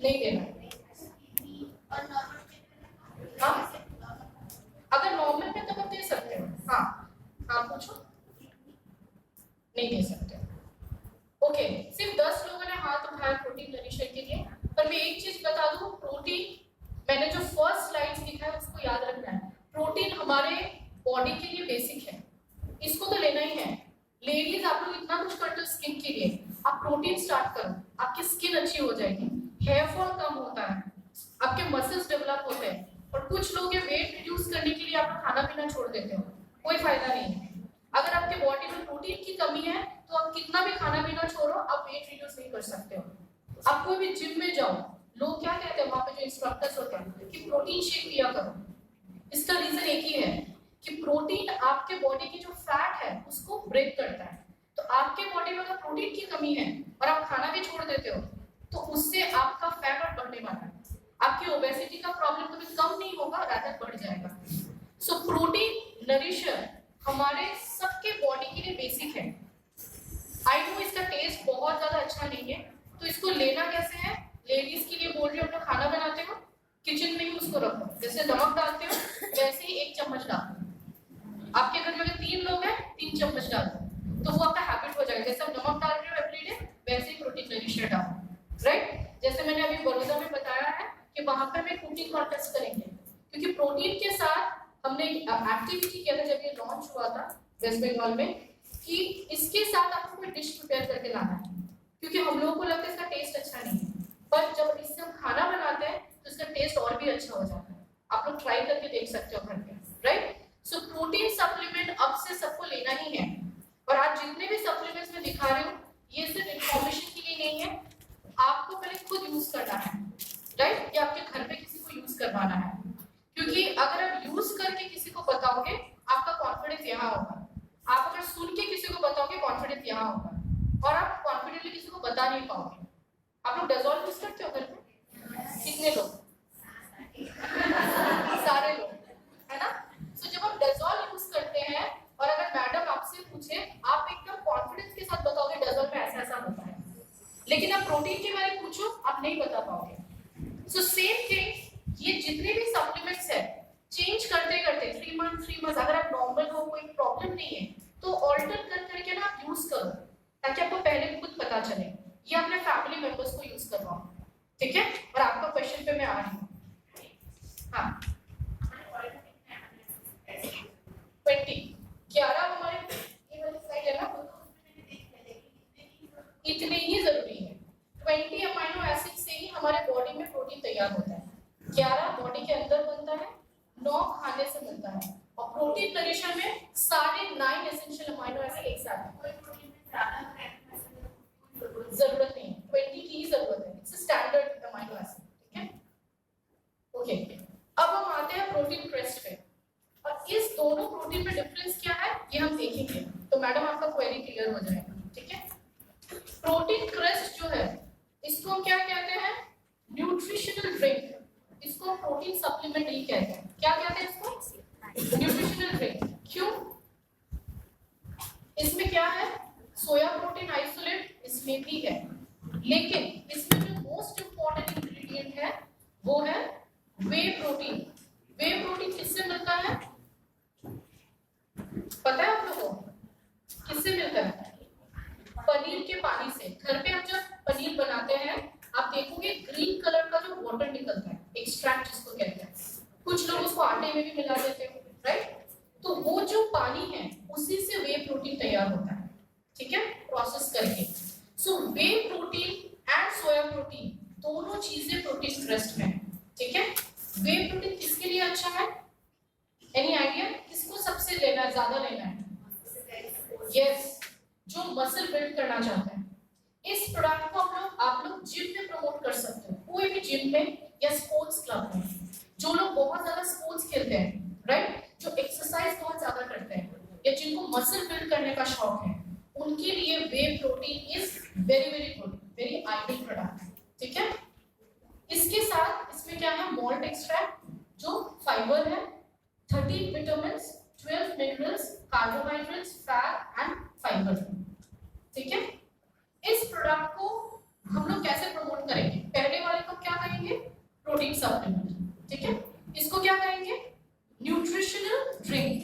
नहीं देना है। और नॉर्मल हाँ, अगर नॉर्मल में तो आप दे सकते हो। हाँ हाँ, पूछो। नहीं दे सकते। ओके, सिर्फ 10 लोगों ने हाथ उठाया प्रोटीन नरिशर के लिए, पर मैं एक चीज बता दूं, प्रोटीन मैंने जो फर्स्ट स्लाइड्स दिखाया उसको याद रखना है। प्रोटीन हमारे बॉडी के लिए बेसिक है, इसको तो लेना ही है। लेडीज आप लोग इतना कुछ करते हो स्किन के लिए, आप प्रोटीन स्टार्ट करो, आपकी स्किन अच्छी हो जाएगी, हेयर फॉल कम होता है, आपके मसल्स डेवलप होते हैं। और कुछ लोग ये वेट रिड्यूस करने के लिए आप खाना पीना छोड़ देते हो, कोई फायदा नहीं है। अगर आपके बॉडी में प्रोटीन की कमी है तो आप कितना भी खाना पीना छोड़ो, आप वेट रिड्यूस नहीं कर सकते हो। आप कोई भी जिम में जाओ, लोग क्या कहते हैं वहां पे जो इंस्ट्रक्टर्स होते हैं कि प्रोटीन शेक पिया करो। इसका रीजन एक ही है कि प्रोटीन आपके बॉडी की जो फैट है उसको ब्रेक करता है। तो आपके बॉडी में अगर प्रोटीन की कमी है और आप खाना भी छोड़ देते हो तो उससे आपका फैट और बढ़ने वाला है, आपकी ओबेसिटी का प्रॉब्लम कभी कम नहीं होगा, रादर बढ़ जाएगा। सो प्रोटीन नरिशर हमारे सबके बॉडी के लिए बेसिक है। आई नो इसका टेस्ट बहुत ज्यादा अच्छा नहीं है, तो इसको लेना कैसे है? लेडीज के लिए बोल रही हूँ, अपना खाना बनाते हो किचन में ही उसको रखो, जैसे नमक डालते हो वैसे ही 1 चम्मच डालो। आपके घर में अगर 3 लोग हैं 3 चम्मच डालो, तो वो आपका हैबिट हो जाएगा। जैसे आप नमक डाल रहे हो एवरीडे, वैसे ही प्रोटीन नरिशर डालो, राइट? जैसे मैंने अभी बड़ौदा में बताया है कि वहां पे हमें कुकिंग कॉन्टेस्ट करेंगे, क्योंकि प्रोटीन के साथ हमने एक्टिविटी किया था जब ये लॉन्च हुआ था वेस्ट बंगाल में, कि इसके साथ आपको कोई डिश प्रिपेयर करके लाना है, क्योंकि हम लोगों को लगता है इसका टेस्ट अच्छा नहीं है, पर जब इससे हम खाना बनाते हैं तो इसका टेस्ट और भी अच्छा हो जाता है। आप लोग ट्राई करके देख सकते हो घर पे, राइट? सो प्रोटीन सप्लीमेंट अब से सबको लेना ही है। और आज जितने भी सप्लीमेंट्स में दिखा रहे हो ये सिर्फ इंफॉर्मेशन के लिए नहीं है, आपको पहले खुद यूज करना है, राइट? या आपके घर पे किसी को यूज करवाना है, क्योंकि अगर आप यूज करके किसी को बताओगे आपका कॉन्फिडेंस यहाँ होगा, आप अगर सुन के किसी को बताओगे कॉन्फिडेंस यहाँ होगा, और आप कॉन्फिडेंटली किसी को बता नहीं पाओगे। आप लोग डेज़ोल यूज करते हो घर पे? कितने लोग? सारे लोग, है ना? सो जब आप डेज़ोल यूज करते हैं और अगर मैडम आपसे पूछे, आप एकदम कॉन्फिडेंस के साथ बताओगे डेज़ोल में ऐसा ऐसा होता है, लेकिन आप प्रोटीन के बारे में पूछो आप नहीं बता पाओगे। सो सेम थिंग, ये जितने भी सप्लीमेंट्स है चेंज करते करते 3 मंथ अगर आप नॉर्मल हो, कोई प्रॉब्लम नहीं है, तो ऑल्टर कर करके ना आप यूज करो, ताकि आपको पहले खुद पता चले। ये अपने फैमिली मेंबर्स को यूज करवाओ, ठीक है? और आपका क्वेश्चन पे मैं आ रही हूँ। हाँ 11 हमारे ये वाली साइड है ना, इतने ही जरूरी है। 20 अमीनो एसिड से ही हमारे बॉडी में प्रोटीन तैयार होता है, 11 बॉडी के अंदर बनता है, 9 खाने से मिलता है, और प्रोटीन नरिशर में सारे 9 एसेंशियल अमीनो एसिड एक साथ हैं। कोई प्रोटीन में ज्यादा जरूरत नहीं है, 20 की ही जरूरत है, इट्स स्टैंडर्ड अमीनो एसिड, ठीक है? ओके, अब हम आते हैं प्रोटीन क्रेस्ट पे, और इस दोनों प्रोटीन में डिफरेंस क्या है ये हम देखेंगे, तो मैडम आपका क्वेरी क्लियर हो जाएगा, ठीक है? प्रोटीन क्रेस्ट जो है इसको हम क्या कहते हैं? न्यूट्रिशनल ड्रिंक, इसको प्रोटीन सप्लीमेंट नहीं कहते हैं। क्या कहते हैं इसको? Nutritional drink. क्यों? इसमें क्या है? सोया प्रोटीन आइसोलेट इसमें भी है, लेकिन इसमें जो मोस्ट इंपॉर्टेंट इंग्रेडिएंट है वो है वे प्रोटीन। वे प्रोटीन किससे मिलता है पता है आप लोगों को? किससे मिलता है? पनीर के पानी से। घर पे आप जब पनीर बनाते हैं आप देखोगे ग्रीन कलर का जो वाटर निकलता है, एक्सट्रैक्ट जिसको कहते हैं, कुछ लोग उसको आटे में भी मिला देते हैं, राइट? तो वो जो पानी है उसी से वे प्रोटीन तैयार होता है, ठीक है? प्रोसेस करके। सो वे प्रोटीन एंड सोया प्रोटीन दोनों चीजें प्रोटीन क्रेस्ट में, ठीक है? वे प्रोटीन किसके लिए अच्छा है? Any idea? किसको सबसे लेना है, ज्यादा लेना है? यस, जो मसल बिल्ड करना चाहते हैं। इस प्रोडक्ट को आप लोग जिम में प्रमोट कर सकते हो, कोई भी जिम में या स्पोर्ट्स क्लब में। जो लोग बहुत ज्यादा स्पोर्ट्स खेलते हैं, राइट, जो एक्सरसाइज बहुत ज्यादा करते हैं या जिनको मसल बिल्ड करने का शौक है, उनके लिए whey protein is very very good, very ideal product, ठीक है? इसके साथ इसमें क्या है? मॉल्ट एक्सट्रैक्ट जो फाइबर है, 13 vitamins, 12 minerals, carbohydrates, fat and fibre, ठीक है? इस प्रोडक्ट को हम लोग कैसे प्रमोट करेंगे? पहले वाले को क्या कहेंगे? प्रोटीन सप्लीमेंट, ठीक है? इसको क्या कहेंगे? न्यूट्रिशनल ड्रिंक,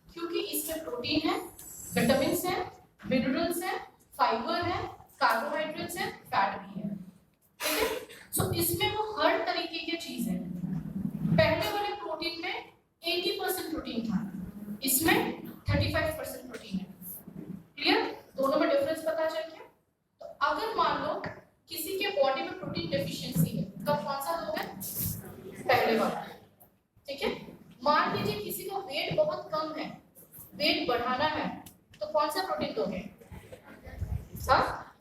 क्योंकि इसमें प्रोटीन है, विटामिन्स है, मिनरल्स है, फाइबर है, कार्बोहाइड्रेट्स है, फैट भी है, ठीक है? सो इसमें वो हर तरीके की चीज है। पहले वाले प्रोटीन में 80% प्रोटीन था, इसमें 35% प्रोटीन है। क्लियर? दोनों में डिफरेंस पता चल गया? तो अगर मान लो किसी के बॉडी में प्रोटीन डेफिशिएंसी है, तब कौन सा दोगे? पहले वाला, ठीक है? मान लीजिए किसी को वेट बहुत कम है, वेट बढ़ाना है, तो कौन सा प्रोटीन दोगे? हाँ?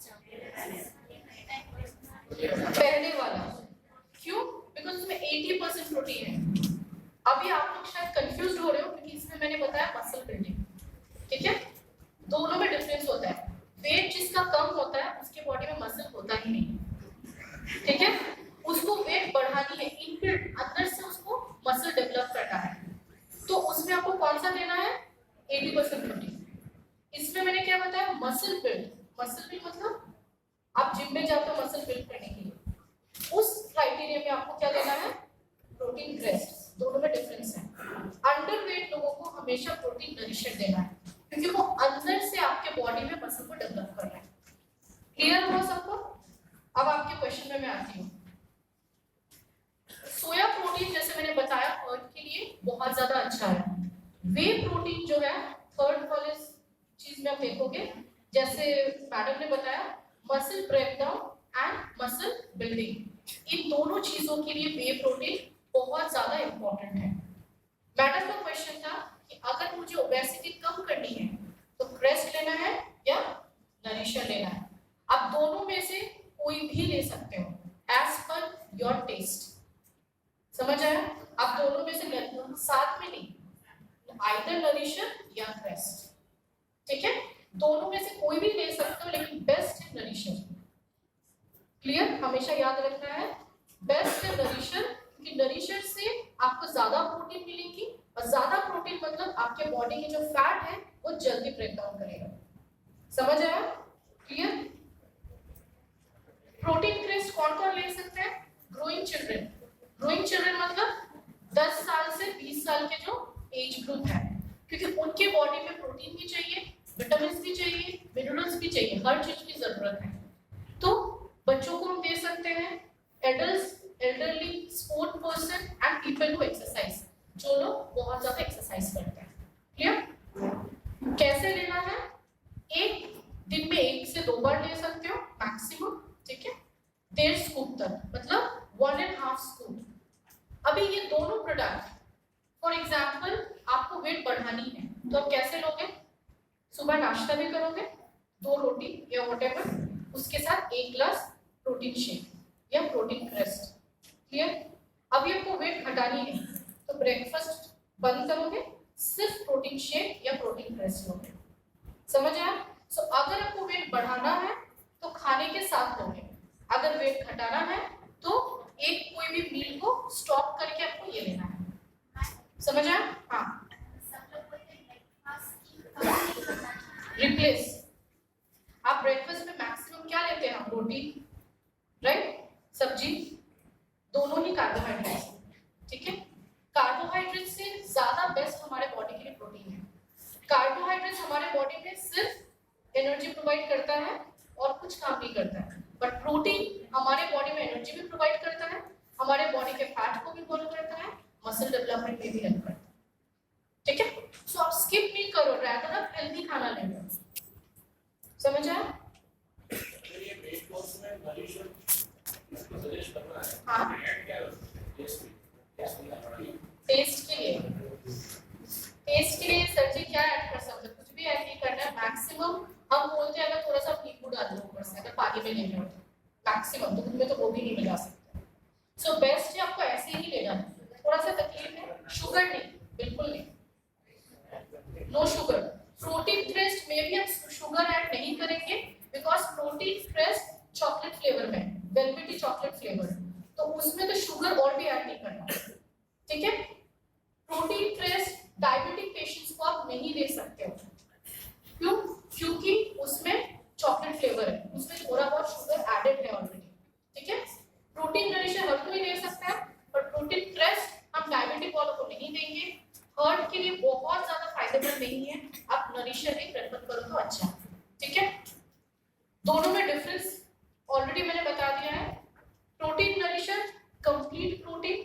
पहले वाला। क्यों? बिकॉज उसमें 80% प्रोटीन है। अभी आप लोग शायद कंफ्यूज हो रहे हो क्योंकि इसमें मैंने बताया मसल बिल्डिंग, ठीक है? दोनों में डिफरेंस होता है। वेट जिसका कम होता है उसके बॉडी में मसल होता ही नहीं, ठीक है? उसको वेट बढ़ानी है, इनबिल्ट अंदर से उसको मसल डेवलप करना है, तो उसमें आपको कौन सा देना है? 80% प्रोटीन। इसमें मैंने क्या बताया? Muscle build. मसल बिल्ड मतलब आप जिम में जाते हो मसल बिल्ड करने के लिए, उस क्राइटेरिया में आपको क्या देना है? Protein crest. दोनों में डिफरेंस है। अंडर वेट लोगों को हमेशा प्रोटीन नरिशर देना है, क्योंकि वो अंदर से आपके बॉडी में मसल को डेवलप कर रहा है। क्लियर हुआ सबको? अब आपके क्वेश्चन में मैं आती हूँ। सोया प्रोटीन जैसे मैंने बताया अर्थ के लिए बहुत ज्यादा अच्छा है। वे प्रोटीन जो है थर्ड वाले चीज में आप देखोगे, जैसे मैडम ने बताया muscle breakdown and muscle building, इन दोनों चीजों के लिए वे प्रोटीन बहुत ज्यादा इंपॉर्टेंट है। मैडम का क्वेश्चन था कि अगर मुझे ओबेसिटी कम करनी है तो क्रेस्ट लेना है या नरिशर लेना है? आप दोनों में से कोई भी ले सकते हो एज पर योर टेस्ट। समझ आया? आप दोनों में से साथ में नहीं, आइदर नरिशर या क्रेस्ट, ठीक है? दोनों में से कोई भी ले सकते हो, लेकिन बेस्ट है नरिशर। क्लियर? हमेशा याद रखना है बेस्ट है नरिशर, क्योंकि नरिशर से आपको ज्यादा प्रोटीन मिलेगी, और ज्यादा प्रोटीन मतलब आपके बॉडी के जो फैट है वो जल्दी ब्रेक डाउन करेगा। समझ आया? क्लियर? प्रोटीन क्रेस्ट कौन कौन ले सकते हैं? Growing children. ग्रोइंग चिल्ड्रन मतलब 10 साल से 20 साल के जो एज ग्रुप है, क्योंकि उनके बॉडी में प्रोटीन भी चाहिए, विटामिन भी चाहिए, मिनरल्स भी चाहिए, हर चीज की जरूरत है। तो बच्चों को हम दे सकते हैं, adults, elderly, sport person and people who exercise, जो लोग बहुत ज्यादा एक्सरसाइज करते हैं। क्लियर? कैसे लेना है? एक दिन में 1 से 2 बार ले सकते हो मैक्सिमम, ठीक है? 1.5 स्कूप तक, मतलब 1.5 स्कूप। अभी ये दोनों प्रोडक्ट, फॉर एग्जाम्पल आपको वेट बढ़ानी है तो आप कैसे लोगे? सुबह नाश्ता भी करोगे, 2 रोटी या व्हाटएवर, उसके साथ 1 ग्लास प्रोटीन शेक या प्रोटीन क्रेस्ट। क्लियर? अभी आपको वेट घटानी है तो ब्रेकफास्ट बंद करोगे, सिर्फ प्रोटीन शेक या प्रोटीन क्रेस्ट लोगे। समझ आया? सो अगर आपको वेट बढ़ाना है तो खाने के साथ लोगे, अगर वेट घटाना है तो एक कोई भी मील को स्टॉप करके आपको ये लेना है। समझ आया? हाँ। रिप्लेस, आप ब्रेकफास्ट में मैक्सिमम क्या लेते हैं? रोटी, राइट, सब्जी, दोनों ही कार्बोहाइड्रेट्स, ठीक है? कार्बोहाइड्रेट से ज्यादा बेस्ट हमारे बॉडी के लिए प्रोटीन है। कार्बोहाइड्रेट्स हमारे बॉडी में सिर्फ एनर्जी प्रोवाइड करता है और कुछ काम नहीं करता है, बट प्रोटीन हमारे बॉडी में एनर्जी भी प्रोवाइड करता है, हमारे बॉडी के फैट को भी बर्न करता है, मसल डेवलपमेंट में भी हेल्प करता है। ठीक है? सो आप स्किप नहीं करो, रैदर आप हेल्दी खाना ले लो। समझ आया? ये वेट लॉस में नरिशर इसको सजेस्ट करना है। हाँ, ऐड क्या है? टेस्ट के लिए, टेस्ट के लिए सर जी क्या ऐड कर सकते हैं? कुछ भी ऐड नहीं करना है। मैक्सिमम हम बोलते हैं अगर थोड़ा सा नींबू डाल दो ऊपर से, अगर पानी में लेना हो मैक्सिमम, तो उसमें तो वो भी नहीं मिला सकते। सो बेस्ट है आपको ऐसे ही ले जाना। थोड़ा सा तकलीफ है, शुगर नहीं, बिल्कुल नहीं, नो शुगर। प्रोटीन क्रेस्ट में भी हम शुगर ऐड नहीं करेंगे, because protein crest chocolate flavour में, वेलवेटी चॉकलेट फ्लेवर, तो उसमें तो शुगर और भी ऐड नहीं करना। ठीक है? प्रोटीन क्रेस्ट डायबिटिक पेशेंट्स को आप नहीं दे सकते हो। क्यों? क्योंकि उसमें चॉकलेट फ्लेवर है, उसमें थोड़ा बहुत शुगर एडेड है ऑलरेडी। ठीक है? प्रोटीन नरिशर हर कोई ले सकता है, पर प्रोटीन क्रेस्ट हम डायबिटिक वालों को नहीं देंगे। हार्ट के लिए बहुत ज्यादा फायदेमंद नहीं है, आप नरिशर ही प्रेफर करो तो अच्छा। ठीक है? दोनों में डिफरेंस ऑलरेडी मैंने बता दिया है। Protein nourisher complete protein,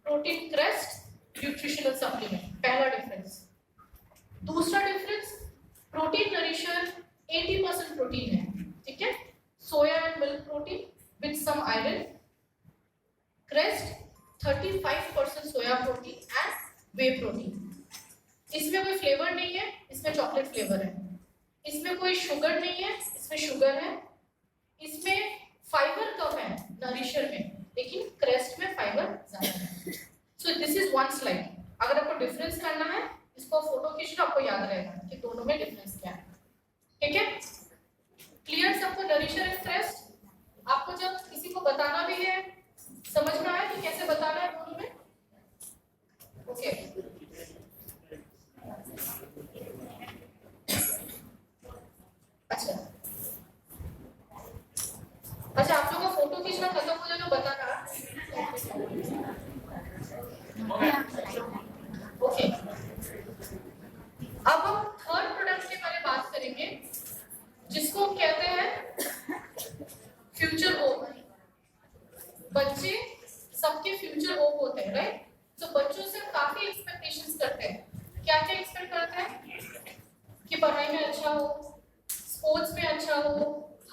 protein crest nutritional supplement, पहला डिफरेंस। दूसरा डिफरेंस, प्रोटीन नरिशर 80% प्रोटीन है। ठीक है? Soya and milk protein with some iron. Crest 35% soya protein and whey protein. इसमें कोई फ्लेवर नहीं है, इसमें चॉकलेट फ्लेवर है। इसमें कोई शुगर नहीं है, इसमें शुगर है। इसमें फाइबर कम है नरिशर में, लेकिन क्रेस्ट में फाइबर ज्यादा है। So this is one slide. अगर आपको डिफरेंस करना है, इसको फोटो खींच लो, आपको याद रहेगा कि दोनों में डिफरेंस क्या है। ठीक है? क्लियर सबको नरिशर एंड क्रेस्ट? आपको जब किसी को बताना भी है, समझ में आया कि कैसे बताना है दोनों में? ओके। अच्छा, आप लोगों को फोटो खींचना खत्म हो जाए तो बताना। ओके, अब हम थर्ड प्रोडक्ट के बारे में बात करेंगे, जिसको कहते हैं फ्यूचर होप। बच्चे सबके फ्यूचर होप होते हैं, राइट? तो बच्चों से काफी एक्सपेक्टेशंस करते हैं। क्या क्या एक्सपेक्ट करते हैं? कि पढ़ाई में अच्छा हो, स्पोर्ट्स में अच्छा हो,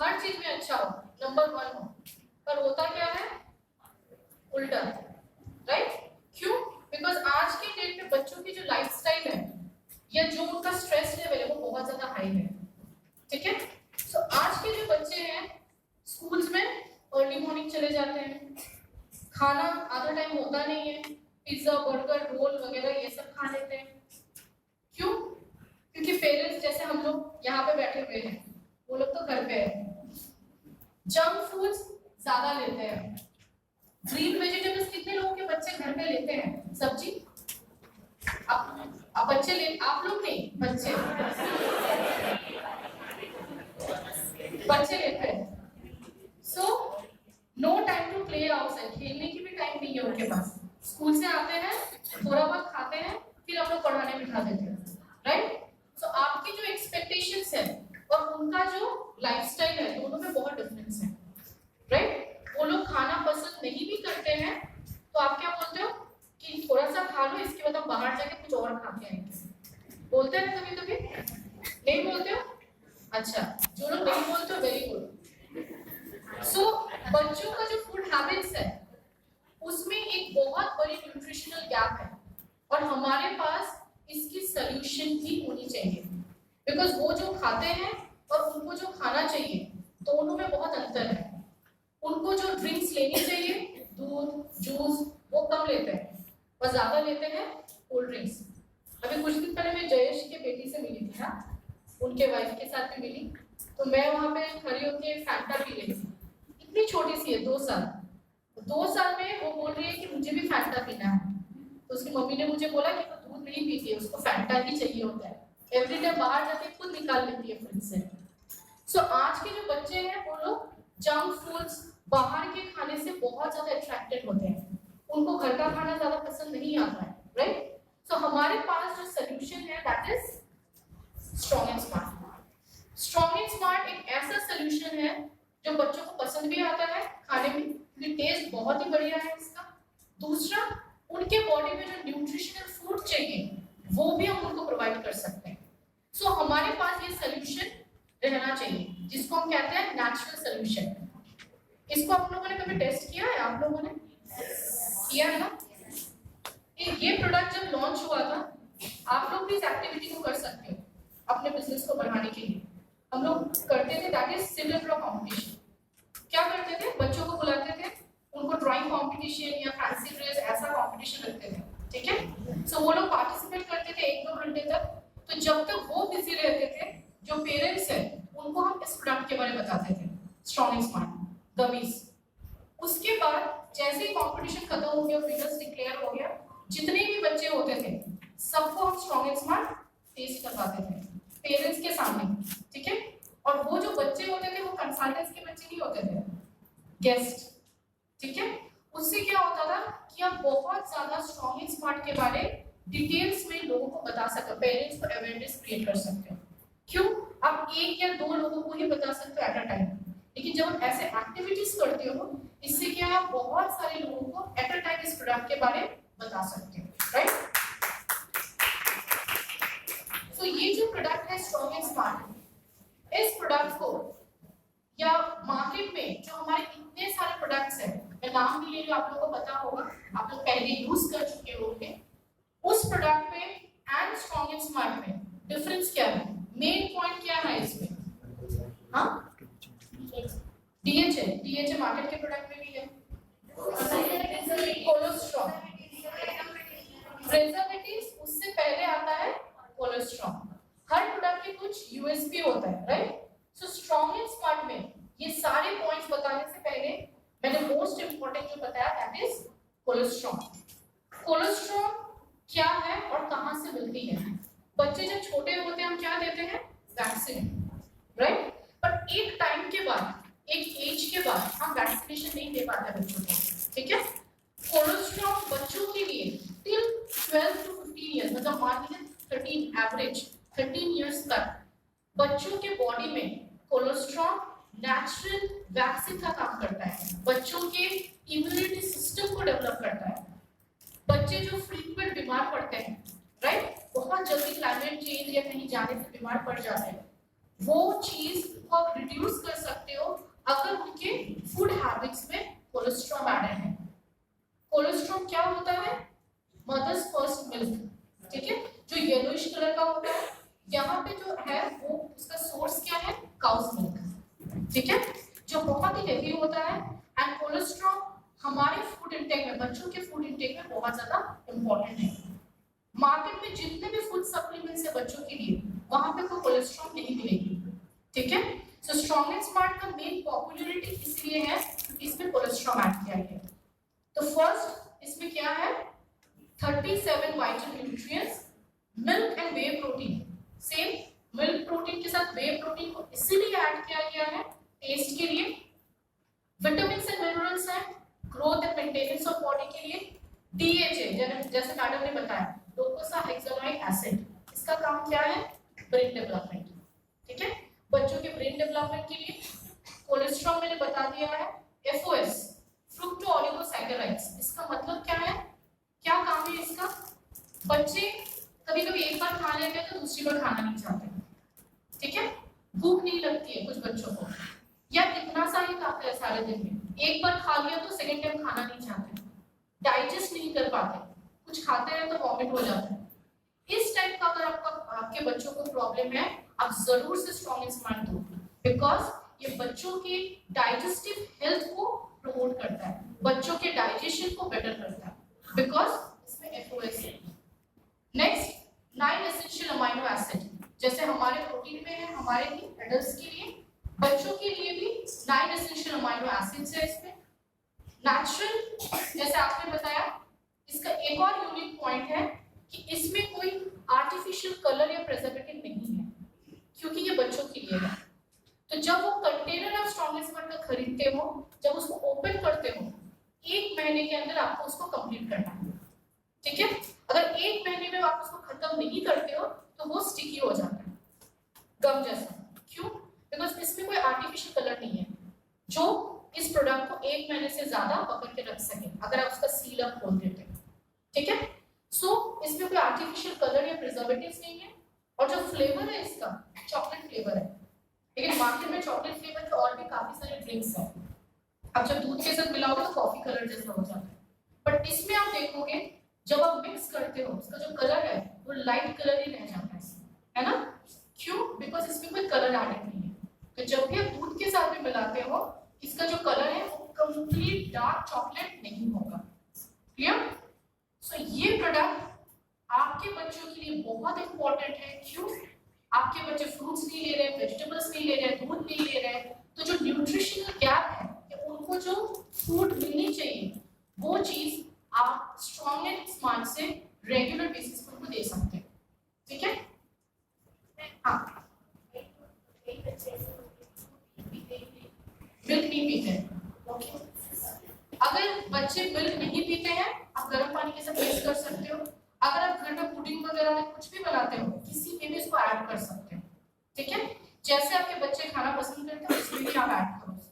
हर चीज में अच्छा हो, नंबर 1 हो। पर होता क्या है? उल्टा, राइट? क्यों? बिकॉज आज के डेट में बच्चों की जो लाइफस्टाइल है या जो उनका स्ट्रेस लेवल है वो बहुत ज्यादा हाई है। ठीक है? सो आज के जो बच्चे हैं अर्ली मॉर्निंग चले जाते हैं, खाना आधा टाइम होता नहीं है, पिज्जा बर्गर रोल वगैरह ये सब खा लेते हैं। क्यों? क्योंकि पेरेंट्स जैसे हम लोग यहाँ पे बैठे हुए हैं, वो लोग तो घर पे है, जंक फूड्स ज्यादा लेते हैं। ग्रीन वेजिटेबल्स कितने लोगों के बच्चे घर पे लेते हैं? सब्जी आप बच्चे ले, आप लोग नहीं, बच्चे लेते हैं। So no time to play outside, खेलने की भी टाइम नहीं है उनके पास। स्कूल से आते हैं, थोड़ा बहुत खाते हैं, फिर हम लोग पढ़ाने बिठा देते हैं, राइट? सो आपकी जो एक्सपेक्टेशंस है और उनका जो लाइफस्टाइल है, दोनों में बहुत डिफरेंस है, राइट? वो लोग खाना पसंद नहीं भी करते हैं तो आप क्या बोलते हो कि थोड़ा सा खा लो, इसके बाद हम बाहर जाके कुछ और खा के आएंगे, बोलते हैं ना कभी कभी? नहीं बोलते हो? अच्छा, जो लोग नहीं बोलते हो, वेरी गुड। सो बच्चों का जो फूड हैबिट्स है उसमें एक बहुत बड़ी न्यूट्रिशनल गैप है और हमारे पास इसकी सॉल्यूशन भी होनी चाहिए, बिकॉज वो जो खाते हैं और उनको जो खाना चाहिए दोनों में बहुत अंतर है। उनको जो ड्रिंक्स लेनी चाहिए, दूध जूस, वो कम लेते हैं और ज्यादा लेते हैं कोल्ड ड्रिंक्स। अभी कुछ दिन पहले मैं जयेश के बेटी से मिली थी ना, उनके वाइफ के साथ भी मिली, तो मैं वहां पे खड़ी होकर फैंटा पी रही थी। इतनी छोटी सी है, 2 साल। 2 साल में वो बोल रही है कि मुझे भी फैंटा पीना है। तो उसकी मम्मी ने मुझे बोला कि वो दूध नहीं पीती है, उसको फैंटा ही चाहिए होता है। एवरी टाइम बाहर जाके खुद निकाल लेती है फ्रिज से। सो आज के जो बच्चे हैं वो लोग जंक फूड्स, बाहर के खाने से बहुत ज्यादा अट्रैक्टेड होते हैं, उनको घर का खाना ज्यादा पसंद नहीं आता है, राइट? सो हमारे पास जो सोल्यूशन है that is strong and smart. Strong and smart एक ऐसा सोल्यूशन है जो बच्चों को पसंद भी आता है खाने में, क्योंकि टेस्ट बहुत ही बढ़िया है इसका। दूसरा, उनके बॉडी में जो न्यूट्रिशनल फूड चाहिए वो भी हम उनको प्रोवाइड कर सकते हैं। सो हमारे पास ये सोल्यूशन रहना चाहिए जिसको हम कहते हैं नेचुरल सोल्यूशन। इसको आप लोगों ने कभी टेस्ट किया है? आप लोगों ने किया है ना? ये प्रोडक्ट जब लॉन्च हुआ था, आप लोग भी इस एक्टिविटी को कर सकते हो अपने बिजनेस को बढ़ाने के लिए। हम लोग करते थे that is similar to competition. क्या करते थे? बच्चों को बुलाते थे, उनको ड्राइंग कंपटीशन या फैंसी ड्रेस ऐसा कंपटीशन रखते थे, ठीक है? सो वो लोग पार्टिसिपेट करते थे 1-2 घंटे तक। तो जब तक वो बिजी रहते थे, जो पेरेंट्स हैं उनको हम इस प्रोडक्ट के बारे में बताते थे, स्ट्रॉन्ग एंड स्मार्ट गमीज। उसके बाद जैसे ही कंपटीशन खत्म हो गया, विनर्स डिक्लेयर हो गया, जितने भी बच्चे होते थे सबको हम स्ट्रॉन्ग एंड स्मार्ट टेस्ट करवाते थे पेरेंट्स के सामने, ठीक है? और वो जो बच्चे होते थे वो कंसल्टेंट्स के बच्चे नहीं होते थे, गेस्ट, ठीक है? उससे क्या होता था कि आप बहुत ज्यादा स्ट्रॉन्ग एंड स्मार्ट के बारे डिटेल्स में लोगों को बता सकते हो, पेरेंट्स को अवेयरनेस क्रिएट कर सकते हो। क्यों? आप 1 या 2 लोगों को ही बता सकते हो एट अ टाइम, लेकिन जब आप ऐसे एक्टिविटीज करते हो इससे क्या आप बहुत सारे लोगों को एट अ टाइम इस प्रोडक्ट के बारे में बता सकते हो, राइट? सो ये जो प्रोडक्ट है स्ट्रॉन्ग एंड स्मार्ट, इस प्रोडक्ट को या मार्केट में जो हमारे इतने सारे प्रोडक्ट्स हैं, मैं नाम भी ले रही हूं, आप लोगों को पता होगा, आप लोग पहले यूज कर चुके होंगे। उस प्रोडक्ट में एंड स्ट्रॉन्ग एंड स्मार्ट में डिफरेंस क्या है? मेन पॉइंट क्या है इसमें? हाँ, डीएचए मार्केट के प्रोडक्ट में भी है। कोलेस्ट्रॉल, प्रिजर्वेटिव्स, उससे पहले आता है कोलेस्ट्रॉल। हर प्रोडक्ट के कुछ यूएसपी होता है, right? So strong and smart में ये सारे पॉइंट्स बताने से पहले मैंने मोस्ट इंपोर्टेंट जो बताया दैट इज कोलेस्ट्रॉल। कोलेस्ट्रॉल क्या है और कहां से मिलती है? बच्चे जब छोटे होते हैं हम क्या देते हैं? Vaccine, right? पर एक टाइम के बाद, एक एज के बाद हम वैक्सीनेशन नहीं दे पाते बच्चों को, ठीक है? कोलेस्ट्रॉल बच्चों के लिए टिल 12 to 15 इयर्स, मतलब मान लीजिए 13 एवरेज 13 इयर्स तक बच्चों के बॉडी में कोलेस्ट्रॉल नेचुरल वैक्सीन का काम करता है, बच्चों के इम्यूनिटी सिस्टम को डेवलप करता है। बच्चे जो फ्रीक्वेंट बीमार पड़ते हैं, राइट, बहुत जल्दी क्लाइमेट चेंज या कहीं जाने से बीमार पड़ जाते हैं, वो चीज को आप रिड्यूस कर सकते हो अगर उनके फूड हैबिट्स में कोलेस्ट्रॉल ऐड है। कोलेस्ट्रॉल क्या होता है? मदर्स फर्स्ट मिल्क, ठीक है, जो येलोइश कलर का होता है। यहाँ पे जो है वो उसका सोर्स क्या है? काउस मिल्क, ठीक है, जो बहुत ही हेवी होता है एंड कोलेस्ट्रॉल हमारे फूड इंटेक में, बच्चों के फूड इंटेक में बहुत ज्यादा इंपॉर्टेंट है। मार्केट में जितने भी फूड सप्लीमेंट्स है बच्चों के लिए, वहां पे कोई कोलेस्ट्रॉल नहीं मिलेगी, ठीक है। सो स्ट्रॉन्ग एंड स्मार्ट का मेन पॉपुलैरिटी इसलिए है क्योंकि इसमें कोलेस्ट्रॉल ऐड किया गया है। तो फर्स्ट इसमें क्या है, 37 vital nutrients, milk and whey protein. Same milk protein के साथ वे प्रोटीन को इसीलिए ऐड किया गया है टेस्ट के लिए। विटामिन एंड मिनरल्स है growth and maintenance of body के लिए। डीएचए जैसे मैडम ने बताया, डोकोसाहेक्सानोइक एसिड, इसका काम क्या है, ब्रेन डेवलपमेंट, ठीक है, बच्चों के ब्रेन डेवलपमेंट के लिए। कोलेस्ट्रॉल मैंने बता दिया है। एफओएस, फ्रुक्टो ओलिगोसैकेराइड्स, इसका मतलब क्या है, क्या काम है इसका, बच्चे कभी कभी एक बार खा लेते हैं तो दूसरी बार खाना नहीं चाहते, ठीक है, भूख नहीं लगती है कुछ बच्चों को, या इतना सा ही खाते हैं सारे दिन में, एक बार खा लिया तो सेकंड टाइम खाना नहीं चाहते, डाइजेस्ट नहीं कर पाते, कुछ खाते हैं तो वॉमिट हो जाता है। इस टाइप का अगर आपके बच्चों को प्रॉब्लम है, आप जरूर से स्ट्रॉन्ग एंड स्मार्ट दो, बिकॉज ये बच्चों के डाइजेस्टिव हेल्थ को प्रमोट करता है, बच्चों के डाइजेशन को बेटर करता है, बिकॉज इसमें एफओएस है। नेक्स्ट 9 एसेंशियल अमीनो एसिड, जैसे हमारे प्रोटीन में है हमारे एडल्ट्स के लिए, बच्चों के लिए भी 9 एसेंशियल अमीनो एसिड्स है इसमें। नेचुरल, जैसे आपने बताया, इसका एक और यूनिक पॉइंट है कि इसमें कोई आर्टिफिशियल कलर या प्रिजर्वेटिव नहीं है, क्योंकि ये बच्चों के लिए है। तो जब वो कंटेनर आप स्ट्रॉन्ग एंड स्मार्ट का खरीदते हो, जब उसको ओपन करते हो, 1 महीने के अंदर आपको उसको कंप्लीट करना है, ठीक है। अगर 1 महीने में आप उसको खत्म नहीं करते हो तो वो स्टिकी हो जाता है, गम जैसा। क्यों? बिकॉज इसमें कोई आर्टिफिशियल कलर नहीं है जो इस प्रोडक्ट को 1 महीने से ज्यादा पकड़ के रख सके, अगर आप उसका सील अप खोल देते हैं, ठीक है। सो इसमें कोई आर्टिफिशियल कलर या प्रिजर्वेटिव्स नहीं है, और जो फ्लेवर है इसका चॉकलेट फ्लेवर है, लेकिन मार्केट में चॉकलेट फ्लेवर के और भी काफी सारे ड्रिंक्स हैं, अब जब दूध के साथ मिलाओगे तो कॉफी कलर जैसा हो जाता है, बट इसमें आप देखोगे जब आप मिक्स करते हो उसका जो कलर है वो लाइट कलर ही रह जाता है ना। क्यों? बिकॉज इसमें कोई कलर एडेड नहीं है। तो जब भी आप दूध के साथ में मिलाते हो, इसका जो कलर है वो कंप्लीट डार्क चॉकलेट नहीं होगा। क्लियर? सो ये प्रोडक्ट आपके बच्चों के लिए बहुत इंपॉर्टेंट है। क्यों? आपके बच्चे फ्रूट्स नहीं ले रहे, वेजिटेबल्स नहीं ले रहे, दूध नहीं ले रहे, तो जो न्यूट्रिशनल गैप है कि उनको जो फूड मिलनी चाहिए वो चीज आप स्ट्रॉन्ग एंड स्मार्ट से रेगुलर बेसिस पर उनको दे सकते हैं, ठीक है। हाँ, मिल्क नहीं पीते, ओके। अगर बच्चे मिल्क नहीं पीते हैं, आप गर्म पानी के साथ मिक्स कर सकते हो। अगर आप घर में पुडिंग वगैरह में कुछ भी बनाते हो, किसी में भी इसको ऐड कर सकते हो, ठीक है। जैसे आपके बच्चे खाना पसंद करते हैं उसमें भी आप ऐड करो उसको।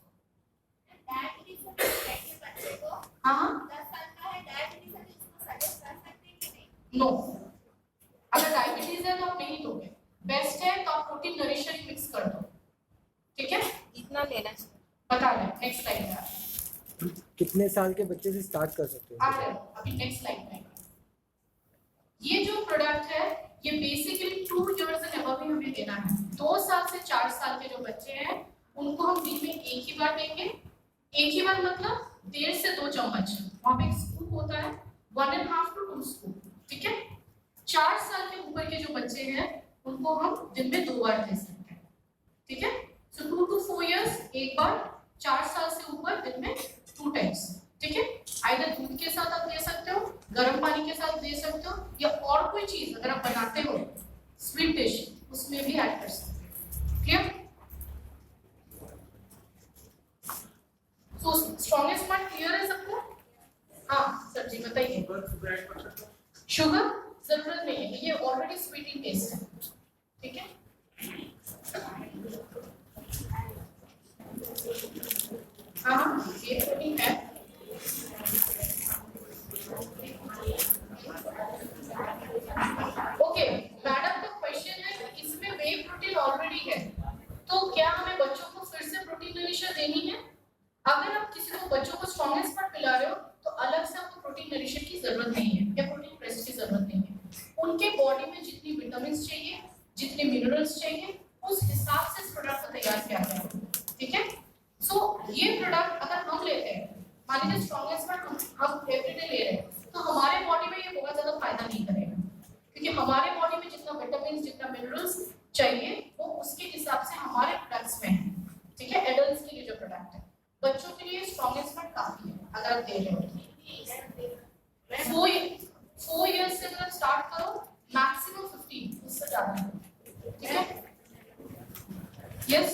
हाँ, 10 साल का है, डायबिटीज है, इसको सजेस्ट कर सकते हैं कि नहीं? नो, अगर डायबिटीज है तो आप नहीं दोगे, बेस्ट है तो आप प्रोटीन नरिशर ही मिक्स कर दो, ठीक है। इतना लेना चाहिए। बता रहे नेक्स्ट स्लाइड में कितने साल के बच्चे से स्टार्ट कर सकते आ हैं? रहे हो, अभी नेक्स्ट स्लाइड में। ये जो प्रोडक्ट है ये बेसिकली 2 इयर्स एंड अबव ही हमें देना है। 2 साल से 4 साल के जो बच्चे हैं उनको हम दिन में एक ही बार देंगे। एक ही बार मतलब 1.5 से 2 चम्मच, वहाँ पे एक स्कूप होता है, 1.5 to 2 स्कूप, ठीक है। 4 साल के ऊपर के जो बच्चे हैं उनको हम दिन में 2 बार दे सकते हैं, ठीक है। सो 2 to 4 इयर्स एक बार, 4 साल से ऊपर दिन में 2 टाइम्स, ठीक है। आइदर दूध के साथ आप दे सकते हो, गर्म पानी के साथ दे सकते हो, या और कोई चीज अगर आप बनाते हो स्वीट डिश उसमें भी ऐड कर सकते हो। Clear? So strong and smart clear है सबको? हाँ सर जी बताइए। शुगर जरूरत नहीं है, ये ऑलरेडी स्वीट इन टेस्ट है, ठीक है। हाँ ये प्रोटीन है। ओके, मैडम का क्वेश्चन है इसमें वे प्रोटीन ऑलरेडी है तो क्या हमें बच्चों को फिर से प्रोटीन नरिशर देनी है? अगर आप किसी को बच्चों को स्ट्रॉन्ग एंड स्मार्ट पिला रहे हो तो अलग से आपको प्रोटीन नरिशर की जरूरत नहीं है या प्रोटीन ब्रेस्ट की जरूरत नहीं है। उनके बॉडी में जितनी विटामिन चाहिए, जितने मिनरल्स चाहिए, उस हिसाब से इस प्रोडक्ट को तैयार किया गया है, ठीक है। सो ये प्रोडक्ट अगर हम लेते हैं मान लीजिए स्ट्रॉन्गेस्ट में हम एवरीडे ले रहे हैं तो हमारे बॉडी में ये बहुत ज्यादा फायदा नहीं करेगा, क्योंकि हमारे बॉडी में जितना विटामिन जितना मिनरल्स चाहिए वो उसके हिसाब से हमारे प्रोडक्ट्स में है, ठीक है। एडल्ट्स के लिए जो प्रोडक्ट है, बच्चों के लिए स्ट्रॉन्गेस्ट में काफी है अगर आप दे रहे हो। 4 इयर्स से अगर स्टार्ट करो, मैक्सिमम 15, उससे ज्यादा नहीं, ठीक है। यस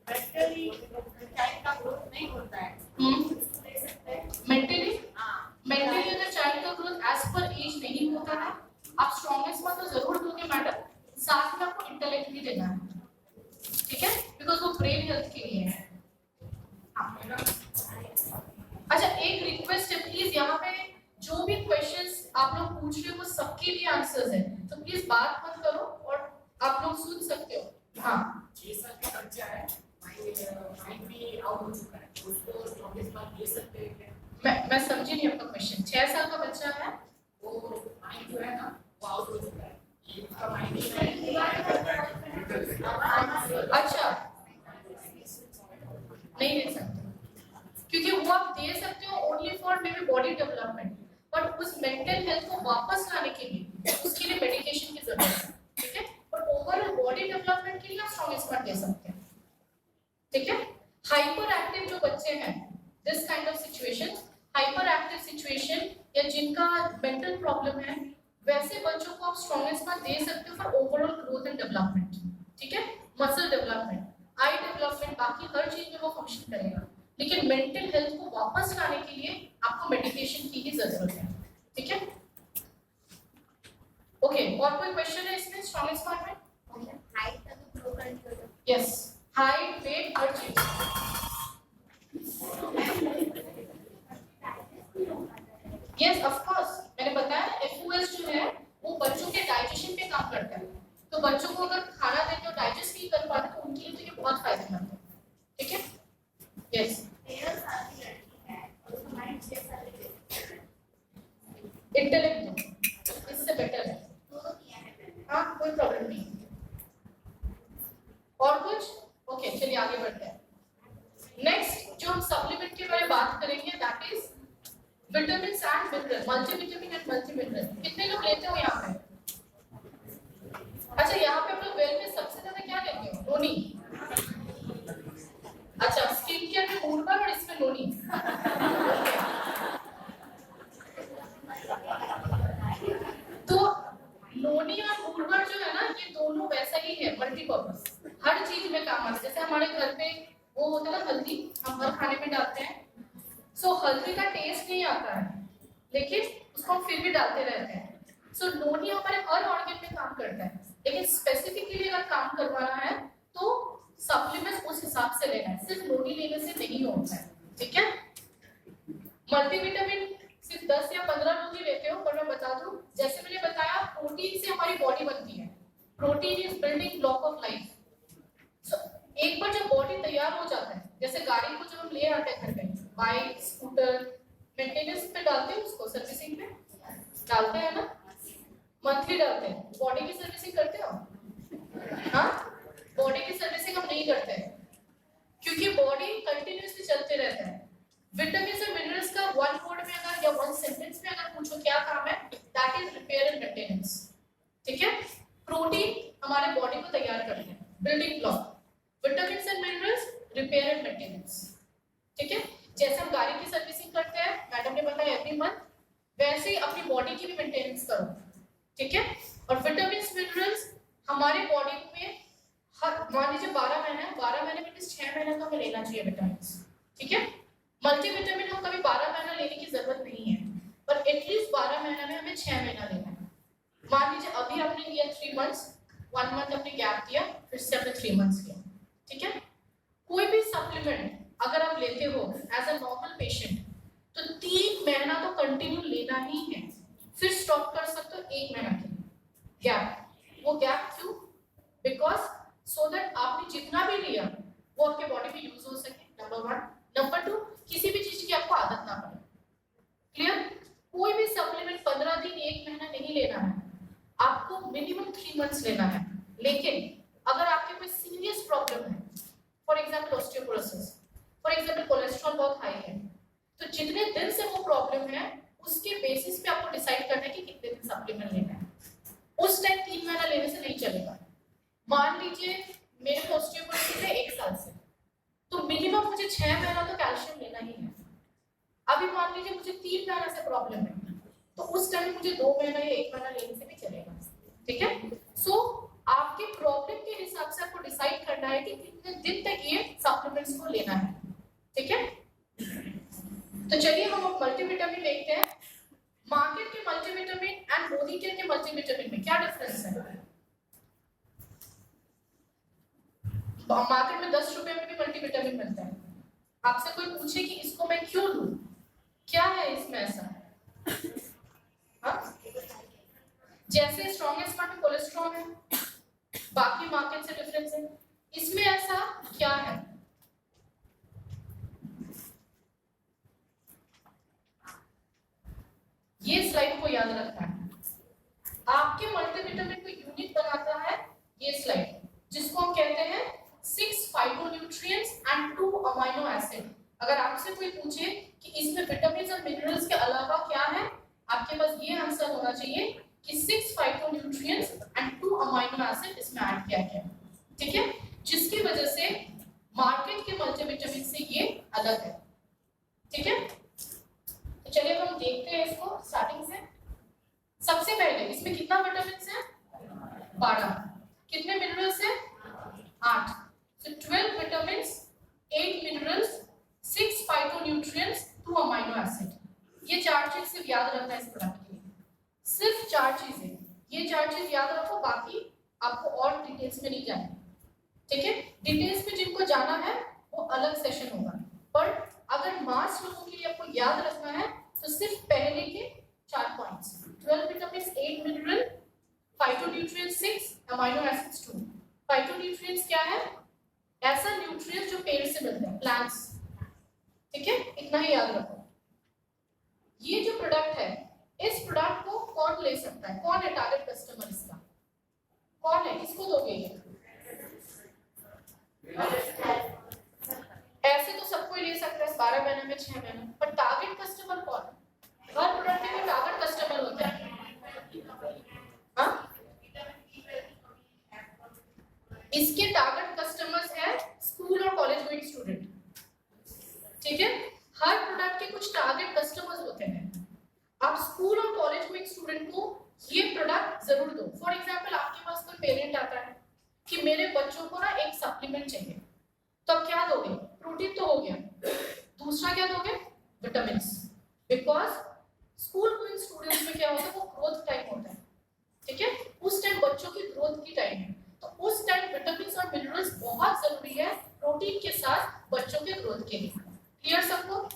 मेंटली चाइल्ड का ग्रोथ नहीं होता है, ले सकते हैं। मेंटली हाँ, मेंटली अगर चाइल्ड का ग्रोथ एज पर एज नहीं होता है, आप स्ट्रॉन्गेस्ट में तो जरूर दोगे मैडम, साथ में आपको इंटेलेक्ट भी देना है, ठीक है, बिकॉज वो ब्रेन हेल्थ के लिए है। हाँ। अच्छा, एक रिक्वेस्ट है प्लीज, यहाँ पे जो भी क्वेश्चंस आप लोग पूछ रहे हो वो सबके लिए आंसर्स है, तो प्लीज बात मत करो और आप लोग सुन सकते हो। हाँ 6 साल का बच्चा है, माइंड भी आउट हो चुका है, उसको स्ट्रॉन्गेस्ट मार्क दे सकते हैं क्या? मैं समझी नहीं आपका क्वेश्चन। 6 साल का बच्चा है, वो माइंड जो है ना वो आउट हो चुका है, उसका माइंड ही नहीं। अच्छा नहीं दे सकते, क्योंकि वो आप दे सकते हो only for may be body development, but उस मेंटल हेल्थ को वापस लाने के लिए उसके लिए मेडिकेशन की जरूरत है, ठीक है। और ओवरऑल बॉडी डेवलपमेंट के लिए आप स्ट्रॉन्गेस्ट मार्क दे सकते हैं, ठीक है। हाइपर एक्टिव जो बच्चे हैं, this kind of situation, hyper active situation या जिनका मेंटल प्रॉब्लम है, वैसे बच्चों को आप स्ट्रॉन्गेस्ट मार्क दे सकते हो for overall growth and development, ठीक है। मसल डेवलपमेंट, आई डेवलपमेंट, बाकी हर चीज में वो फंक्शन करेगा, लेकिन मेंटल हेल्थ को वापस लाने के लिए आपको मेडिकेशन की ही जरूरत है, ठीक है। ओके, और कोई क्वेश्चन है इसमें स्ट्रॉन्गेस्ट मार्क में? हाइट का भी ग्रो करनी होता है। यस, हाइट, वेट, हर चीज। यस ऑफ कोर्स, मैंने बताया एफओएस जो है वो बच्चों के डाइजेशन पे काम करता है, तो बच्चों को अगर खाना देते हो डाइजेस्ट नहीं कर पाते तो उनके लिए तो ये बहुत फायदेमंद है, ठीक है। यस 13 साल की लड़की है और उसका माइंड 6 साल की है। इंटेलेक्ट इससे बेटर है, दोनों किया है मैंने। हाँ कोई प्रॉब्लम नहीं। और कुछ? ओके चलिए आगे बढ़ते हैं। नेक्स्ट जो हम सप्लीमेंट के बारे में बात करेंगे that is vitamin and mineral, multivitamin and multimineral. कितने लोग लेते हो यहाँ पे? अच्छा, यहाँ पे हम लोग वेल में सबसे ज्यादा क्या लेते हो? नोनी। अच्छा, स्किन केयर में मूरबर और इसमें नोनी। तो नोनी और मूरबर जो है ना, ये दोनों वैसा ही है, मल्टीपर्पज, हर चीज में काम आता है। जैसे हमारे घर पे वो होता है ना हल्दी, हम हर खाने में डालते हैं, सो हल्दी का टेस्ट नहीं आता है लेकिन उसको हम फिर भी डालते रहते हैं। सो नोनी हमारे हर ऑर्गन में काम करता है, लेकिन स्पेसिफिकली अगर काम करवाना है तो सप्लीमेंट्स उस हिसाब से लेना है, सिर्फ नोनी लेने से नहीं होता है, ठीक है। मल्टीविटामिन सिर्फ 10 या 15 लोग ही लेते हो, पर मैं बता दूं, जैसे मैंने बताया प्रोटीन से हमारी बॉडी बनती है, protein is building block of life. So एक बार जब बॉडी तैयार हो जाता है, जैसे गाड़ी को जब हम ले आते हैं घर पे, बाइक, स्कूटर, मेंटेनेंस पे डालते हैं, उसको सर्विसिंग पे डालते हैं ना, मंथली डालते हैं। बॉडी की सर्विसिंग करते हो? हाँ, बॉडी की सर्विसिंग हम नहीं करते हैं क्योंकि बॉडी कंटिन्यूअसली चलते रहता है। विटामिन और मिनरल्स का वन वर्ड में अगर या वन सेंटेंस में अगर पूछो क्या काम है, that is repair and maintenance, ठीक है। प्रोटीन हमारे बॉडी को तैयार करते हैं, building block. Vitamin and minerals repair and maintenance, ठीक है। जैसे हम गाड़ी की सर्विसिंग करते हैं, मैडम ने बताया एवरी मंथ, वैसे ही अपनी बॉडी की भी मेंटेनेंस करो, ठीक है। और विटामिन मिनरल्स हमारे बॉडी में हर मान लीजिए 12 महीने है, 12 महीने में 6 महीने का हमें लेना चाहिए विटामिन, ठीक है। मल्टीविटामिन हम कभी 12 महीना लेने की जरूरत नहीं है, पर एटलीस्ट 12 महीना में हमें 6 महीना लेना है। मान लीजिए अभी आपने लिया 3 मंथ्स, 1 मंथ आपने गैप दिया, फिर से आपने 3 मंथ्स लिया, ठीक है। कोई भी सप्लीमेंट अगर आप लेते हो एज अ नॉर्मल पेशेंट तो 3 महीना तो कंटिन्यू लेना ही है, फिर स्टॉप कर सकते हो 1 महीना के लिए गैप। वो गैप क्यों? बिकॉज सो दैट आपने जितना भी लिया वो आपके बॉडी में यूज हो सके, नंबर 1। नंबर 2, किसी भी चीज की आपको आदत ना पड़े, क्लियर। कोई भी सप्लीमेंट 15 दिन 1 महीना नहीं लेना है, आपको मिनिमम 3 मंथ्स लेना है। लेकिन अगर आपके कोई सीरियस प्रॉब्लम है, for example osteoporosis, for example cholesterol बहुत हाई है, तो जितने दिन से वो प्रॉब्लम है उसके बेसिस पे आपको डिसाइड करना है कि कितने दिन सप्लीमेंट लेना है। उस टाइम 3 महीना लेने से नहीं चलेगा। मान लीजिए मेरे को ऑस्टियोपोरोसिस है 1 साल से, तो मिनिमम मुझे 6 महीना तो कैल्शियम लेना ही है। अभी मान लीजिए मुझे 3 महीना से प्रॉब्लम है, तो उस टाइम मुझे 2 महीना या 1 महीना लेने से भी चलेगा। ठीक है, सो आपके प्रॉब्लम के हिसाब से आपको डिसाइड करना है कि कितने दिन तक ये सप्लीमेंट्स को लेना है। ठीक है, तो चलिए हम अब मल्टीविटामिन देखते हैं। मार्केट के मल्टीविटामिन एंड बॉडी केयर के मल्टीविटामिन में क्या डिफरेंस है? मार्केट में 10 रुपए में भी मल्टीविटामिन मिलता है। आपसे कोई पूछे कि इसको मैं क्यों लूं, क्या है इसमें ऐसा? हाँ? जैसे स्ट्रॉन्गेस्ट में कोलेस्ट्रॉल है, बाकी मार्केट से डिफरेंस है, इसमें ऐसा क्या है? ये स्लाइड को याद रखना है। आपके मल्टीविटामिन को यूनिक बनाता है ये स्लाइड, जिसको हम कहते हैं 6 फाइटोन्यूट्रिएंट्स एंड 2 अमीनो एसिड। अगर आपसे कोई पूछे कि इसमें विटामिन और मिनरल्स के अलावा क्या है, आपके पास ये आंसर होना चाहिए कि 6 फाइटोन्यूट्रिएंट्स एंड 2 अमीनो एसिड इसमें ऐड किया गया। ठीक है, जिसकी वजह से मार्केट के मल्टीविटामिन से ये अलग है। ठीक है, तो चलिए हम देखते हैं इसको स्टार्टिंग से। सबसे पहले इसमें कितना विटामिन है? 12। कितने मिनरल्स है? 8। So 12 vitamins, 8 minerals, 6 phytonutrients, 2 amino acid. ये 4 चीज सिर्फ याद रखना है इस प्रोडक्ट के लिए, सिर्फ 4 चीजें। ये 4 चीज याद रखो, बाकी आपको और डिटेल्स में नहीं जाना। ठीक है, डिटेल्स में जिनको जाना है वो अलग सेशन होगा, पर अगर मास लोगों के लिए आपको याद रखना है तो सिर्फ पहले के 4 points, 12 vitamins, 8 mineral, phytonutrients 6, amino acids 2। Phytonutrients क्या है? ऐसा न्यूट्रिएंट्स जो पेड़ से मिलते हैं, प्लांट्स। ठीक है, इतना ही याद रखो। ये जो प्रोडक्ट है, इस प्रोडक्ट को कौन ले सकता है? कौन है टारगेट कस्टमर इसका? कौन है? किसको दोगे ये? ऐसे तो सबको ले सकता है 12 महीने में, 6 महीने, पर टारगेट कस्टमर कौन है? हर प्रोडक्ट के कोई टारगेट कस्टमर होता है। हाँ, इसके टारगेट कस्टमर्स है स्कूल और कॉलेज गोइंग स्टूडेंट। ठीक है, हर प्रोडक्ट के कुछ टारगेट कस्टमर्स होते हैं। आप स्कूल और कॉलेज गोइंग स्टूडेंट को ये प्रोडक्ट जरूर दो। फॉर एग्जांपल, आपके पास कोई पेरेंट आता है कि मेरे बच्चों को ना एक सप्लीमेंट चाहिए, तो आप क्या दोगे? प्रोटीन तो हो गया, दूसरा क्या दोगे? Vitamin. Because school going students में क्या होता है, वो ग्रोथ टाइम होता है। ठीक है, उस टाइम बच्चों की ग्रोथ की टाइम है, तो उस टाइम विटामिन और मिनरल्स बहुत जरूरी है प्रोटीन के साथ बच्चों के ग्रोथ के लिए। क्लियर सबको?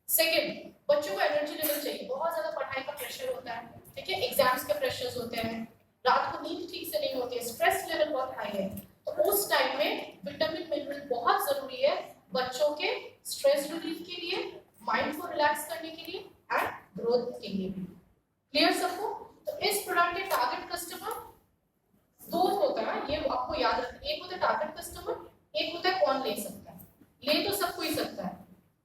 सेकंड, बच्चों को एनर्जी लेवल चाहिए। बहुत ज्यादा पढ़ाई का प्रेशर होता है, ठीक है, एग्जाम्स के प्रेशर्स होते हैं, रात को नींद ठीक से नहीं होती है, स्ट्रेस लेवल बहुत हाई है, तो उस टाइम में विटामिन मिनरल बहुत जरूरी है बच्चों के स्ट्रेस रिलीफ के लिए, माइंड को रिलैक्स करने के लिए एंड ग्रोथ के लिए भी। क्लियर सबको? तो इस प्रोडक्ट के टारगेट कस्टमर 2 होता है, ये आपको याद रखना। एक होता है टारगेट कस्टमर, एक होता है कौन ले सकता है। ले तो सब कोई सकता है,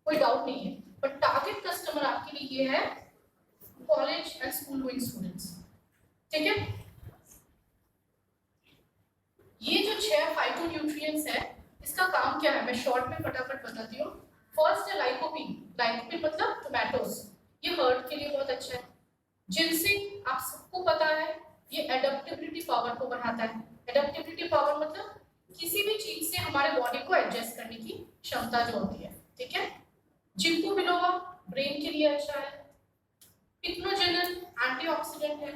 कोई डाउट नहीं है, पर टारगेट कस्टमर आपके लिए ये है college and school going students. ठीक है, ये जो 6 फाइटोन्यूट्रिएंट्स है, इसका काम क्या है मैं शॉर्ट में फटाफट बताती हूँ। फर्स्ट है लाइकोपीन। लाइकोपीन मतलब टोमेटोज, ये हार्ट के लिए बहुत अच्छा है। जिनसिंग आप सबको पता है, ये एडेप्टेबिलिटी पावर को बढ़ाता है। एडेप्टेबिलिटी पावर मतलब किसी भी चीज से हमारे बॉडी को एडजस्ट करने की क्षमता जो होती है। ठीक है, जिंको बिलोवा ब्रेन के लिए अच्छा है। पिक्नोजेनल एंटीऑक्सीडेंट है।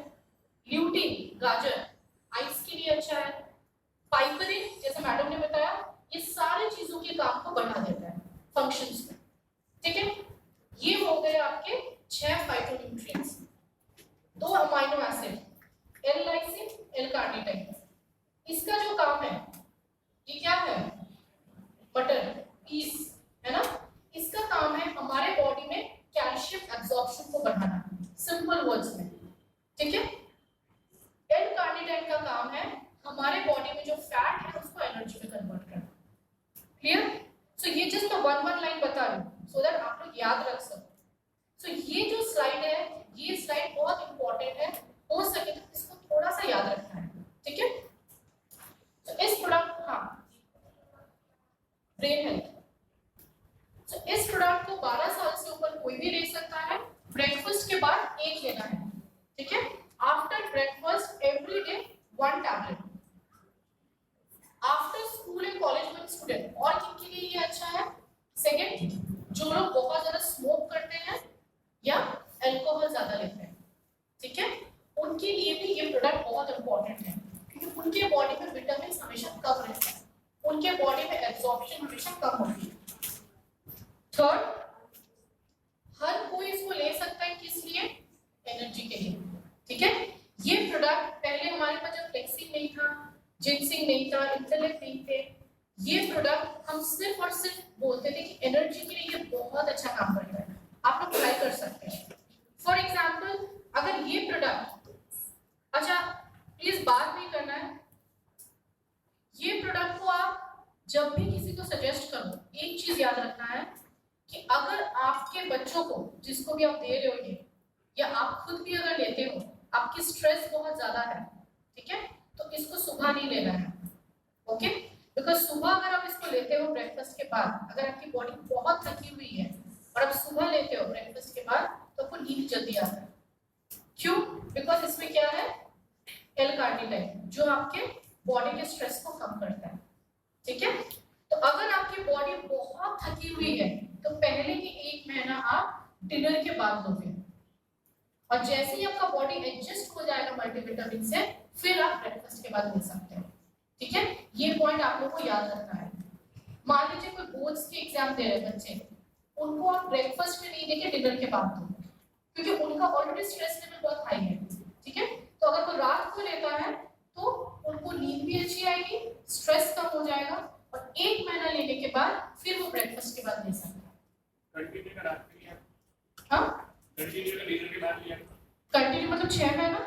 ल्यूटीन गाजर आइस के लिए अच्छा है। पाइपरिन जैसे मैडम ने बताया, ये सारे चीजों के काम को बढ़ा देता है फंक्शंस में। ठीक है, ये हो गए आपके 6 phytonutrients. 2 amino acid, L-lysine, L-carnitine. इसका जो काम है, ये क्या है? बटर पीस है ना। इसका काम है हमारे बॉडी में कैल्शियम एब्जॉर्प्शन को बढ़ाना, सिंपल वर्ड्स में। ठीक है, L-कार्निटाइन का काम है हमारे बॉडी में जो फैट है उसको एनर्जी में कन्वर्ट करना। क्लियर? सो ये जस्ट मैं 1 लाइन बता रही याद रख सको। सो ये जो स्लाइड है, ये स्लाइड बहुत इंपॉर्टेंट है, हो सके तो इसको थोड़ा सा याद रखना है, ठीक है। तो इस प्रोडक्ट, हाँ, ब्रेन हेल्थ, तो इस प्रोडक्ट को 12 साल से ऊपर कोई भी ले सकता है। ब्रेकफास्ट के बाद एक लेना है, ठीक है। After breakfast every day 1 tablet. After school and college में स्टूडेंट, और किनके लिए ये अच्छा है? सेकंड, जो लोग बहुत ज्यादा स्मोक करते हैं या अल्कोहल ज्यादा लेते हैं, ठीक है, उनके लिए भी ये प्रोडक्ट बहुत इंपॉर्टेंट है, क्योंकि उनके बॉडी में विटामिन हमेशा कम रहता है, उनके बॉडी में एब्जॉर्प्शन हमेशा कम होती है। थर्ड, हर कोई इसको ले सकता है, किस लिए? एनर्जी के लिए, ठीक है। ये प्रोडक्ट पहले हमारे पास जब फ्लेक्सिन नहीं था, जिंसिंग नहीं था, इंटेलेक्ट नहीं थे, ये प्रोडक्ट हम सिर्फ और सिर्फ बोलते थे कि एनर्जी के लिए ये बहुत अच्छा काम करता है, आप लोग ट्राई कर सकते हैं। फॉर एग्जाम्पल, अगर ये प्रोडक्ट, अच्छा प्लीज बात नहीं करना है, ये प्रोडक्ट को आप जब भी किसी को सजेस्ट करो, एक चीज याद रखना है कि अगर आपके बच्चों को, जिसको भी आप दे रहे हो ये, या आप खुद भी अगर लेते हो, आपकी स्ट्रेस बहुत ज्यादा है, ठीक है, तो इसको सुबह नहीं लेना है, ओके। बिकॉज सुबह अगर आप इसको लेते हो ब्रेकफास्ट के बाद, अगर आपकी बॉडी बहुत थकी हुई है और आप सुबह लेते हो ब्रेकफास्ट के बाद, तो आपको नींद जल्दी आता है। क्यों? बिकॉज इसमें क्या है? L-कार्निटाइन, जो आपके बॉडी के स्ट्रेस को कम करता है, ठीक है। तो अगर आपकी बॉडी बहुत थकी हुई है तो पहले के 1 महीना आप डिनर के बाद लोगे, और जैसे ही आपका बॉडी एडजस्ट हो जाएगा मल्टीविटामिन से, फिर आप ब्रेकफास्ट के बाद ले सकते हो, ठीक है। ये पॉइंट आप लोगों को याद रखना है। मान लीजिए कोई बोर्ड्स के एग्जाम दे रहे बच्चे, उनको आप ब्रेकफास्ट में नहीं देके डिनर के बाद दो, क्योंकि उनका ऑलरेडी स्ट्रेस लेवल बहुत हाई है, ठीक है। तो अगर कोई रात को लेता है तो उनको नींद भी अच्छी आएगी, स्ट्रेस कम हो जाएगा, और 1 महीना लेने के बाद फिर वो ब्रेकफास्ट के बाद ले सकता है। कंटिन्यू का रात में लिया, हाँ, कंटिन्यू का डिनर के बाद लिया, कंटिन्यू मतलब 6 महीना